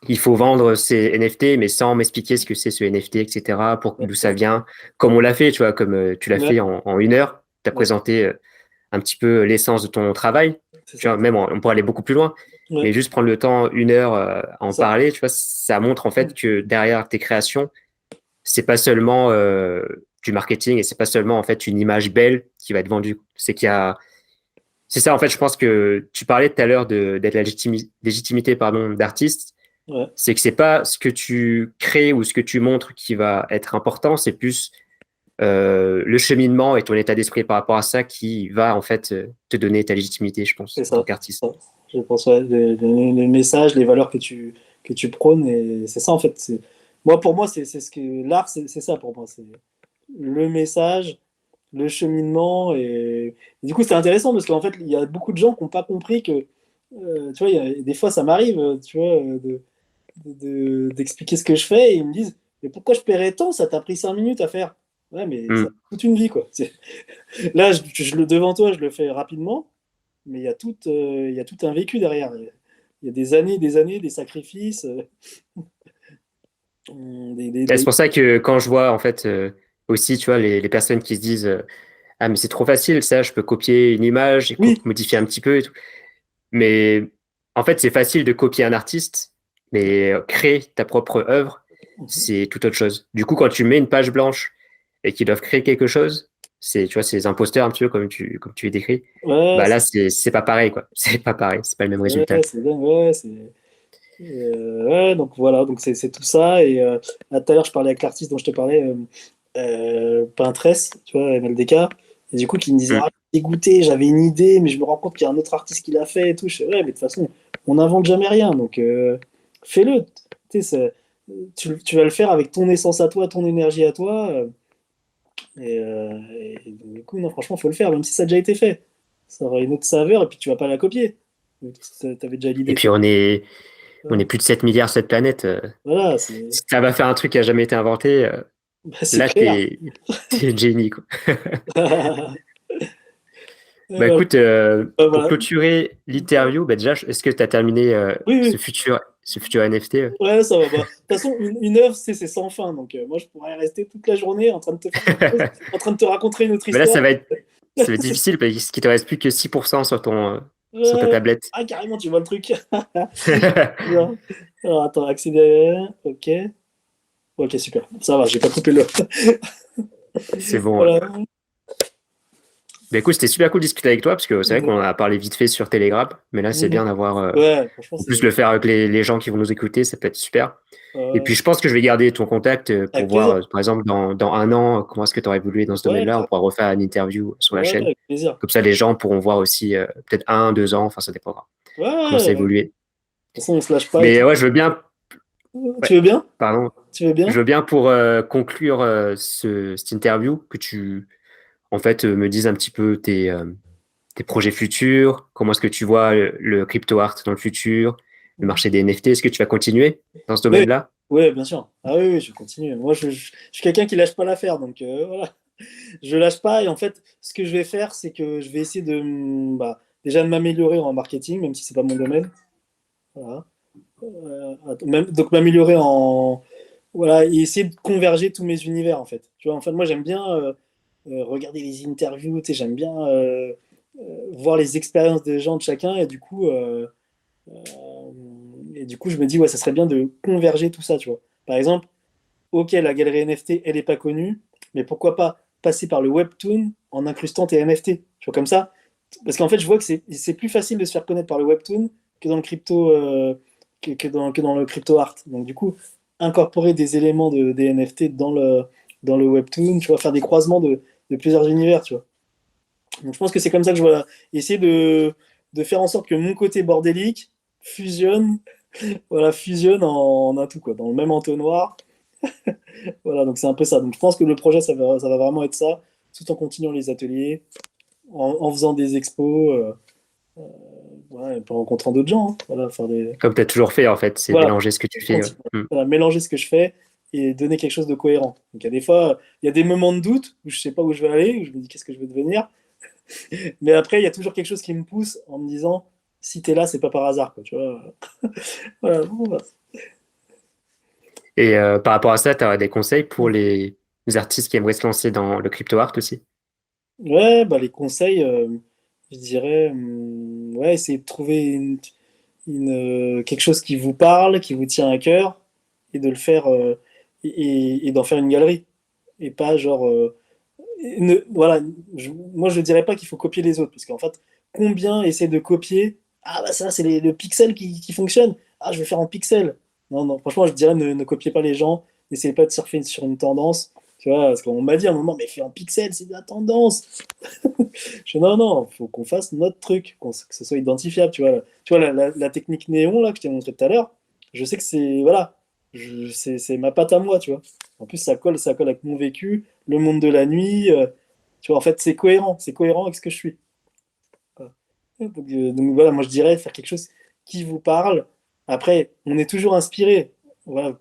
il faut vendre ces NFT, mais sans m'expliquer ce que c'est ce NFT, etc., ouais, d'où ça vient. Comme on l'a fait, tu vois, comme tu l'as ouais, fait en 1 heure. Tu as ouais, présenté un petit peu l'essence de ton travail. c'est Tu ça. vois, même on pourrait aller beaucoup plus loin, Ouais, mais juste prendre le temps, 1 heure, à c'est en ça. parler, tu vois, ça montre en fait que derrière tes créations, c'est pas seulement du marketing et c'est pas seulement en fait une image belle qui va être vendue. C'est ça en fait. Je pense que tu parlais tout à l'heure d'être la légitimité pardon d'artiste. Ouais, C'est que c'est pas ce que tu crées ou ce que tu montres qui va être important, c'est plus le cheminement et ton état d'esprit par rapport à ça qui va en fait te donner ta légitimité, je pense, c'est en tant ça. qu'artiste. Ça. Je pense, ouais, les messages, les valeurs que tu prônes, et c'est ça, en fait. Pour moi, c'est ce que l'art, c'est ça pour moi. C'est le message, le cheminement. Et du coup, c'est intéressant parce qu'en fait, il y a beaucoup de gens qui n'ont pas compris que, tu vois, des fois, ça m'arrive, tu vois, d'expliquer ce que je fais et ils me disent, mais pourquoi je paierais tant? Ça t'a pris 5 minutes à faire. Ouais, mais ça Mm. toute une vie, quoi. Là, devant toi, je le fais rapidement, mais il y a tout un vécu derrière. Il y a des années, des sacrifices, Et c'est pour ça que quand je vois en fait aussi, tu vois, les personnes qui se disent ah mais c'est trop facile, ça, je peux copier une image et Oui, modifier un petit peu et tout. Mais en fait, c'est facile de copier un artiste, mais créer ta propre œuvre, c'est tout autre chose. Du coup, quand tu mets une page blanche et qu'ils doivent créer quelque chose, tu vois, c'est les imposteurs un petit peu comme tu es décrit. ouais, Bah là, c'est pas pareil, quoi. C'est pas pareil, c'est pas le même résultat. c'est dingue, ouais, ouais, donc voilà, donc c'est tout ça. Et là, tout à l'heure, je parlais avec l'artiste dont je te parlais, Pinterest, tu vois, MLDK, et du coup, qui me disait, Mm. ah, dégoûté, j'avais une idée, mais je me rends compte qu'il y a un autre artiste qui l'a fait et tout. Je fais, ouais, mais de toute façon, on n'invente jamais rien, donc fais-le. Tu sais, tu vas le faire avec ton essence à toi, ton énergie à toi. Et du coup, non, franchement, faut le faire, même si ça a déjà été fait. Ça aura une autre saveur et puis tu vas pas la copier. T'avais déjà Et l'idée puis faite. on est plus de 7 milliards sur cette planète. Voilà, c'est Si ça va faire un truc qui a jamais été inventé, bah, c'est là, clair. t'es un génie, quoi. Bah Voilà. écoute, pour Voilà. clôturer l'interview, bah déjà, est-ce que tu as terminé Oui, oui. ce futur NFT? Ouais, ça va. Bah, de toute façon, une œuvre, c'est sans fin. Donc, moi, je pourrais rester toute la journée en train de te faire quelque chose, en train de te raconter une autre Mais là, histoire. ça va être difficile parce qu'il te reste plus que 6% sur sur ta Ouais. tablette. Ah, carrément, tu vois le truc. Non. Alors, attends, accélérer. Ok. Ok, super. Ça va, j'ai pas coupé le. C'est bon. Ouais. Voilà. Bah écoute, c'était super cool de discuter avec toi parce que c'est vrai qu'on a parlé vite fait sur Telegram, mais là, c'est Mhm. bien d'avoir. Ouais, franchement, En plus, c'est le faire avec les gens qui vont nous écouter, ça peut être super. Et puis, euh, je pense que je vais garder ton contact pour avec voir, plaisir. par exemple, dans un an, comment est-ce que tu auras évolué dans ce Ouais, domaine-là. On pourra refaire une interview sur la ouais, chaîne. avec plaisir. Comme ça, les gens pourront voir aussi peut-être 1, 2 ans, enfin, ça dépendra Ouais, comment ça a ouais. De évolué. toute façon, on se lâche pas et Mais tout. ouais, je veux bien, Tu ouais, veux bien? pardon, Tu veux je bien? veux bien pour conclure cette interview que tu, en fait, me dises un petit peu tes projets futurs, comment est-ce que tu vois le crypto art dans le futur, le marché des NFT. Est-ce que tu vas continuer dans ce Oui, domaine-là? oui, bien sûr. Ah oui, oui, je continue. Moi, je suis quelqu'un qui lâche pas l'affaire, donc voilà. Je lâche pas et en fait, ce que je vais faire, c'est que je vais essayer bah, déjà de m'améliorer en marketing, même si c'est pas mon domaine. Voilà. Donc m'améliorer en voilà et essayer de converger tous mes univers en fait. Tu vois, en fait, moi j'aime bien regarder les interviews, tu sais, j'aime bien voir les expériences des gens de chacun et du coup je me dis ouais, ça serait bien de converger tout ça, tu vois. Par exemple, ok, la galerie NFT, elle est pas connue, mais pourquoi pas passer par le webtoon en incrustant tes NFT, tu vois, comme ça. Parce qu'en fait, je vois que c'est plus facile de se faire connaître par le webtoon que dans le crypto, que dans le crypto art. Donc du coup, incorporer des éléments des NFT dans le webtoon, tu vois, faire des croisements de plusieurs univers, tu vois. Donc je pense que c'est comme ça que je vais essayer de faire en sorte que mon côté bordélique fusionne, voilà, fusionne en un tout, quoi, dans le même entonnoir. Voilà, donc c'est un peu ça. Donc je pense que le projet, ça va vraiment être ça, tout en continuant les ateliers, en faisant des expos, ouais, en rencontrant d'autres gens. Hein. Voilà, faire des... Comme tu as toujours fait, en fait, c'est voilà, mélanger ce que tu fais. Ouais. continuer. Mm. Voilà, mélanger ce que je fais et donner quelque chose de cohérent. Donc il y a des fois, il y a des moments de doute où je sais pas où je vais aller, où je me dis qu'est-ce que je vais devenir. Mais après, il y a toujours quelque chose qui me pousse en me disant si tu es là, c'est pas par hasard. Quoi, tu vois. Voilà, bon, bah. Et par rapport à ça, tu as des conseils pour les artistes qui aimeraient se lancer dans le crypto art aussi? Ouais, bah, les conseils, je dirais, ouais, essayer de trouver quelque chose qui vous parle, qui vous tient à cœur, et de le faire, et d'en faire une galerie. Et pas genre. Voilà, moi je ne dirais pas qu'il faut copier les autres, parce qu'en fait, combien essaient de copier? Ah bah ça, c'est le pixel qui fonctionne. Ah, je vais faire en pixel. Non, non, franchement, je dirais ne copiez pas les gens, n'essayez pas de surfer sur une tendance. Tu vois, parce qu'on m'a dit à un moment, mais fais en pixel, c'est de la tendance. Je dis, non, non, il faut qu'on fasse notre truc, que ce soit identifiable. Tu vois la technique néon là, que je t'ai montré tout à l'heure, je sais que c'est voilà, c'est ma patte à moi, tu vois. En plus, ça colle avec mon vécu, le monde de la nuit. Tu vois, en fait, c'est cohérent avec ce que je suis. Voilà. Donc, voilà, moi je dirais faire quelque chose qui vous parle. Après, on est toujours inspiré. Voilà.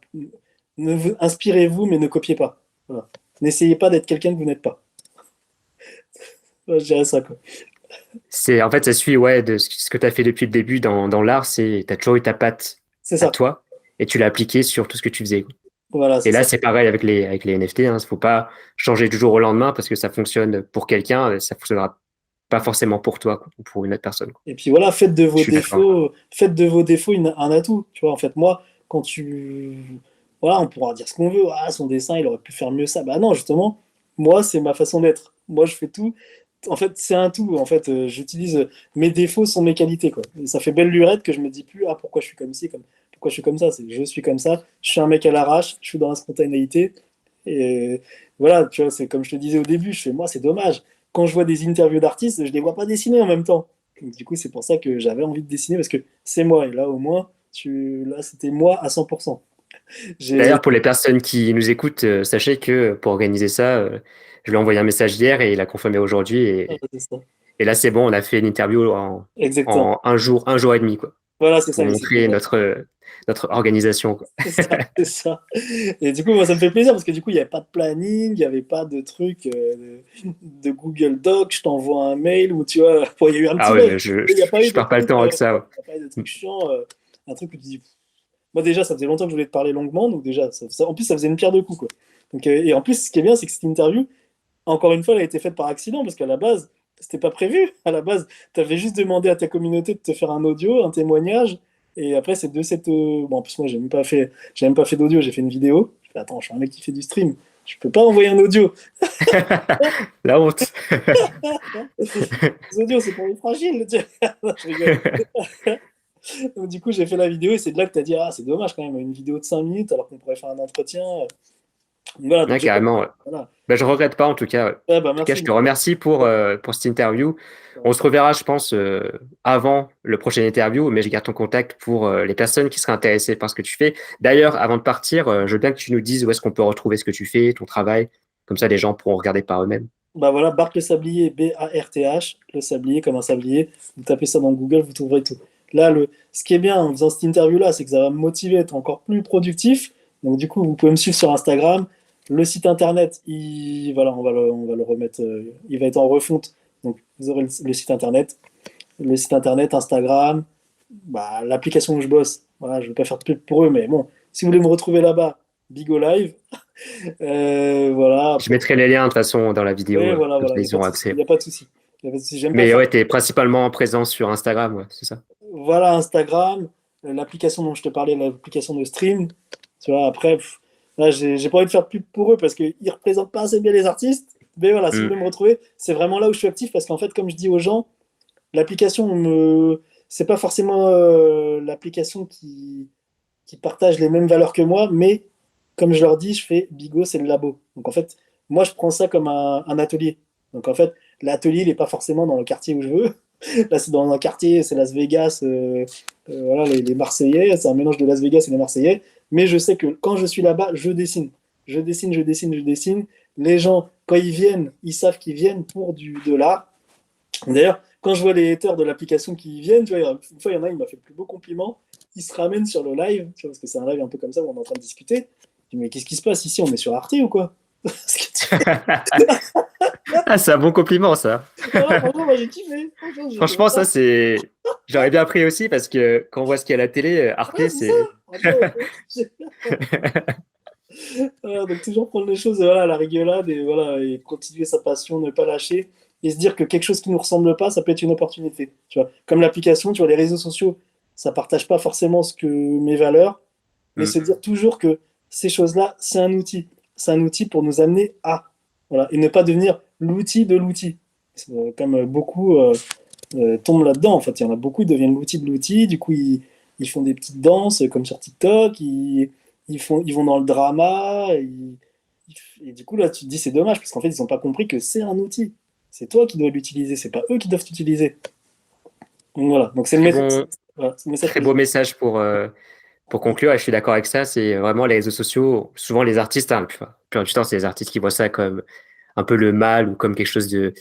Inspirez-vous, mais ne copiez pas. Voilà. N'essayez pas d'être quelqu'un que vous n'êtes pas. Voilà, je dirais ça, quoi. En fait, ça suit ouais, de ce que tu as fait depuis le début dans l'art, c'est tu as toujours eu ta patte C'est à ça. toi et tu l'as appliquée sur tout ce que tu faisais. Quoi. Voilà, Et c'est là, ça. c'est pareil avec les NFT. Il ne faut pas changer du jour au lendemain parce que ça fonctionne pour quelqu'un, ça ne fonctionnera pas forcément pour toi quoi, ou pour une autre personne. Quoi. Et puis voilà, Je suis d'accord. faites de vos défauts un atout. Tu vois, en fait, moi, quand tu. Voilà, on pourra dire ce qu'on veut. Ah, son dessin, il aurait pu faire mieux ça. Bah non, justement, moi, c'est ma façon d'être. Moi, je fais tout. En fait, c'est un tout. En fait, j'utilise mes défauts sont mes qualités, quoi. Et ça fait belle lurette que je me dis plus, ah, pourquoi je suis comme ci, pourquoi je suis comme ça. C'est que je suis comme ça. Je suis un mec à l'arrache. Je suis dans la spontanéité. Et voilà, tu vois, c'est comme je te disais au début. Je fais, moi, c'est dommage. quand je vois des interviews d'artistes, je les vois pas dessiner en même temps. Donc, du coup, c'est pour ça que j'avais envie de dessiner parce que c'est moi. Et là, au moins, là, c'était moi à 100%. J'ai... D'ailleurs, pour les personnes qui nous écoutent, sachez que pour organiser ça, je lui ai envoyé un message hier et il a confirmé aujourd'hui. Ah, c'est ça. Et là, c'est bon, on a fait une interview Exactement. en un jour et demi, quoi, Voilà, c'est ça. pour Et montrer notre organisation, quoi. c'est ça, c'est ça. Et du coup, moi, ça me fait plaisir parce que du coup, il n'y avait pas de planning, il n'y avait pas de truc de Google Doc, je t'envoie un mail ou tu vois, bon, il y a eu un petit Ah ouais, mail, mais mais il n'y a pas eu je de perds pas le truc, temps avec ça. Ouais. il y a pas eu de truc chiant, un truc où tu dis, moi déjà, ça faisait longtemps que je voulais te parler longuement, donc déjà, en plus, ça faisait une pierre deux coups, quoi. Donc, et en plus, ce qui est bien, c'est que cette interview, encore une fois, elle a été faite par accident parce qu'à la base, c'était pas prévu. À la base, tu avais juste demandé à ta communauté de te faire un audio, un témoignage. Et après, c'est de cette. Bon, en plus, moi, j'ai même pas fait d'audio, j'ai fait une vidéo. Je fais, attends, je suis un mec qui fait du stream. Je peux pas envoyer un audio. La honte. Les audios, c'est pour les fragiles. Non, je rigole. Donc, du coup, j'ai fait la vidéo et c'est de là que tu as dit, ah, c'est dommage quand même, une vidéo de 5 minutes alors qu'on pourrait faire un entretien. Donc, voilà, donc Ouais, j'ai. carrément. Ouais. Voilà. Bah, je regrette pas en tout cas. Ouais. En Ouais, bah, tout cas, merci. je te remercie pour cette interview. On se reverra, je pense, avant le prochain interview, mais je garde ton contact pour les personnes qui seraient intéressées par ce que tu fais. D'ailleurs, avant de partir, je veux bien que tu nous dises où est-ce qu'on peut retrouver ce que tu fais, ton travail. Comme ça, les gens pourront regarder par eux-mêmes. Bah voilà, Bart le Sablier, Barth, le sablier comme un sablier. Vous tapez ça dans Google, vous trouverez tout. Là, ce qui est bien en faisant cette interview-là, c'est que ça va me motiver à être encore plus productif. Donc du coup, vous pouvez me suivre sur Instagram. Le site internet, voilà, on va le remettre, il va être en refonte. Donc vous aurez le site internet, Instagram, bah, l'application où je bosse. Voilà, je ne vais pas faire de pub pour eux, mais bon, si vous voulez me retrouver là-bas, Bigo Live. Voilà, Je après, mettrai les liens de toute façon dans la vidéo, ouais, voilà, comme voilà, ça il n'y a ils pas de auront souci. Il accès. n'y a pas de souci. Il y a pas de souci. J'aime pas Mais faire. ouais, tu es principalement présent sur Instagram, ouais, c'est ça. Voilà, Instagram, l'application dont je te parlais, l'application de stream. Tu vois, après, là, j'ai pas envie de faire de pub pour eux parce qu'ils représentent pas assez bien les artistes. Mais voilà, si vous Hmm. voulez me retrouver, c'est vraiment là où je suis actif parce qu'en fait, comme je dis aux gens, l'application c'est pas forcément l'application qui partage les mêmes valeurs que moi, mais comme je leur dis, je fais Bigo, c'est le labo. Donc en fait, moi, je prends ça comme un atelier. Donc en fait, l'atelier, il n'est pas forcément dans le quartier où je veux. Là, c'est dans un quartier, c'est Las Vegas, voilà, les Marseillais, c'est un mélange de Las Vegas et les Marseillais. Mais je sais que quand je suis là-bas, je dessine. Je dessine, je dessine, je dessine. Les gens, quand ils viennent, ils savent qu'ils viennent pour de l'art. D'ailleurs, quand je vois les haters de l'application qui viennent, tu vois, une fois, il y en a, il m'a fait le plus beau compliment. Il se ramène sur le live, tu vois, parce que c'est un live un peu comme ça où on est en train de discuter. Je dis, mais qu'est-ce qui se passe ici? On est sur Arte ou quoi? Ah, c'est un bon compliment, ça. Voilà, franchement, moi j'ai kiffé. Franchement, j'ai fait Franchement, ça. ça, c'est. J'aurais bien pris aussi parce que quand on voit ce qu'il y a à la télé, Ouais, Arte, c'est ça. c'est. Franchement, voilà, donc toujours prendre les choses voilà, à la rigolade et, voilà, et continuer sa passion, ne pas lâcher et se dire que quelque chose qui ne nous ressemble pas, ça peut être une opportunité. Tu vois. Comme l'application, tu vois, les réseaux sociaux, ça ne partage pas forcément mes valeurs, mais Hmm. se dire toujours que ces choses-là, c'est un outil. C'est un outil pour nous amener à. Voilà, et ne pas devenir l'outil de l'outil. Comme beaucoup tombent là-dedans, en fait. Il y en a beaucoup qui deviennent l'outil de l'outil, du coup, ils font des petites danses comme sur TikTok, ils vont dans le drama, et du coup, là, tu te dis c'est dommage, parce qu'en fait, ils n'ont pas compris que c'est un outil. C'est toi qui dois l'utiliser, c'est pas eux qui doivent l'utiliser. Donc voilà, donc c'est le Très message, bon, voilà, c'est le message très que je... beau message pour conclure, et je suis d'accord avec ça, c'est vraiment les réseaux sociaux, souvent les artistes, hein, la plupart du temps, c'est les artistes qui voient ça comme un peu le mal ou comme quelque chose de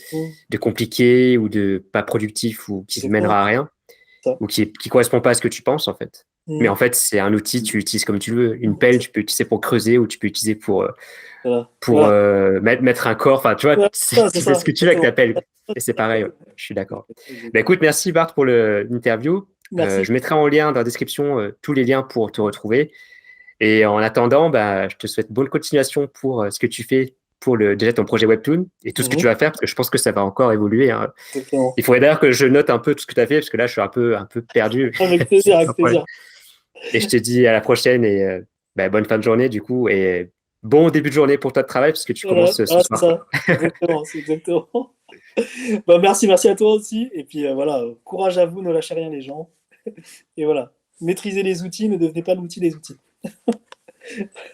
compliqué ou de pas productif ou qui ne Exactement mènera à rien ça. ou qui correspond pas à ce que tu penses en fait. Mais Mm. en fait, c'est un outil, tu l'utilises comme tu veux. Une pelle, tu peux l'utiliser pour creuser ou tu peux l'utiliser Voilà, pour voilà. mettre un corps. Enfin, tu vois, Voilà, c'est tu fais ça, ce que tu veux avec exactement. ta pelle. Et c'est pareil, ouais. Je suis d'accord. Bah, Exactement. écoute, merci Bart pour l'interview. Merci. Je mettrai en lien dans la description tous les liens pour te retrouver. Et en attendant, bah, je te souhaite bonne continuation pour ce que tu fais pour déjà ton projet Webtoon et tout ce que tu Mhm. vas faire, parce que je pense que ça va encore évoluer. Hein. Exactement. Il faudrait d'ailleurs que je note un peu tout ce que tu as fait, parce que là, je suis un peu perdu. Avec plaisir, avec Sans problème. plaisir. Et je te dis à la prochaine et bah, bonne fin de journée, du coup, et bon début de journée pour toi de travail, parce que tu Voilà, commences ce voilà, c'est soir, quoi. ça. Exactement, c'est exactement. Bah, merci, merci à toi aussi. Et puis voilà, courage à vous, ne lâchez rien les gens. Et voilà, maîtrisez les outils, ne devenez pas l'outil des outils.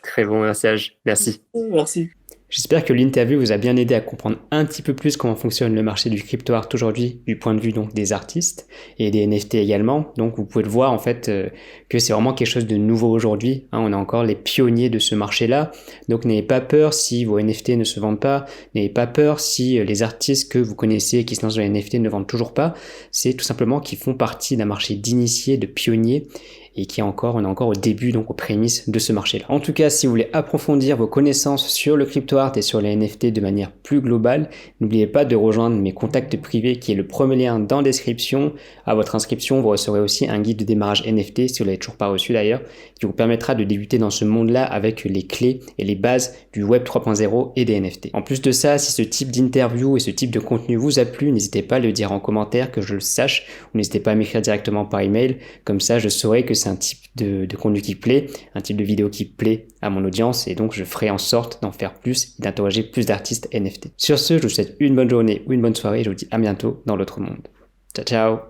Très bon message. Merci. Merci. J'espère que l'interview vous a bien aidé à comprendre un petit peu plus comment fonctionne le marché du crypto art aujourd'hui du point de vue donc des artistes et des NFT également. Donc vous pouvez le voir en fait que c'est vraiment quelque chose de nouveau aujourd'hui. On est encore les pionniers de ce marché-là. Donc n'ayez pas peur si vos NFT ne se vendent pas. N'ayez pas peur si les artistes que vous connaissez et qui se lancent dans les NFT ne vendent toujours pas. C'est tout simplement qu'ils font partie d'un marché d'initiés, de pionniers et on est encore au début, donc aux prémices de ce marché-là. En tout cas, si vous voulez approfondir vos connaissances sur le crypto art et sur les NFT de manière plus globale, n'oubliez pas de rejoindre mes contacts privés qui est le premier lien dans la description. À votre inscription, vous recevrez aussi un guide de démarrage NFT, si vous l'avez toujours pas reçu d'ailleurs, qui vous permettra de débuter dans ce monde-là avec les clés et les bases du Web 3.0 et des NFT. En plus de ça, si ce type d'interview et ce type de contenu vous a plu, n'hésitez pas à le dire en commentaire, que je le sache, ou n'hésitez pas à m'écrire directement par email, comme ça je saurai que c'est un type de contenu qui plaît, un type de vidéo qui plaît à mon audience, et donc je ferai en sorte d'en faire plus et d'interroger plus d'artistes NFT. Sur ce, je vous souhaite une bonne journée ou une bonne soirée, et je vous dis à bientôt dans l'autre monde. Ciao ciao.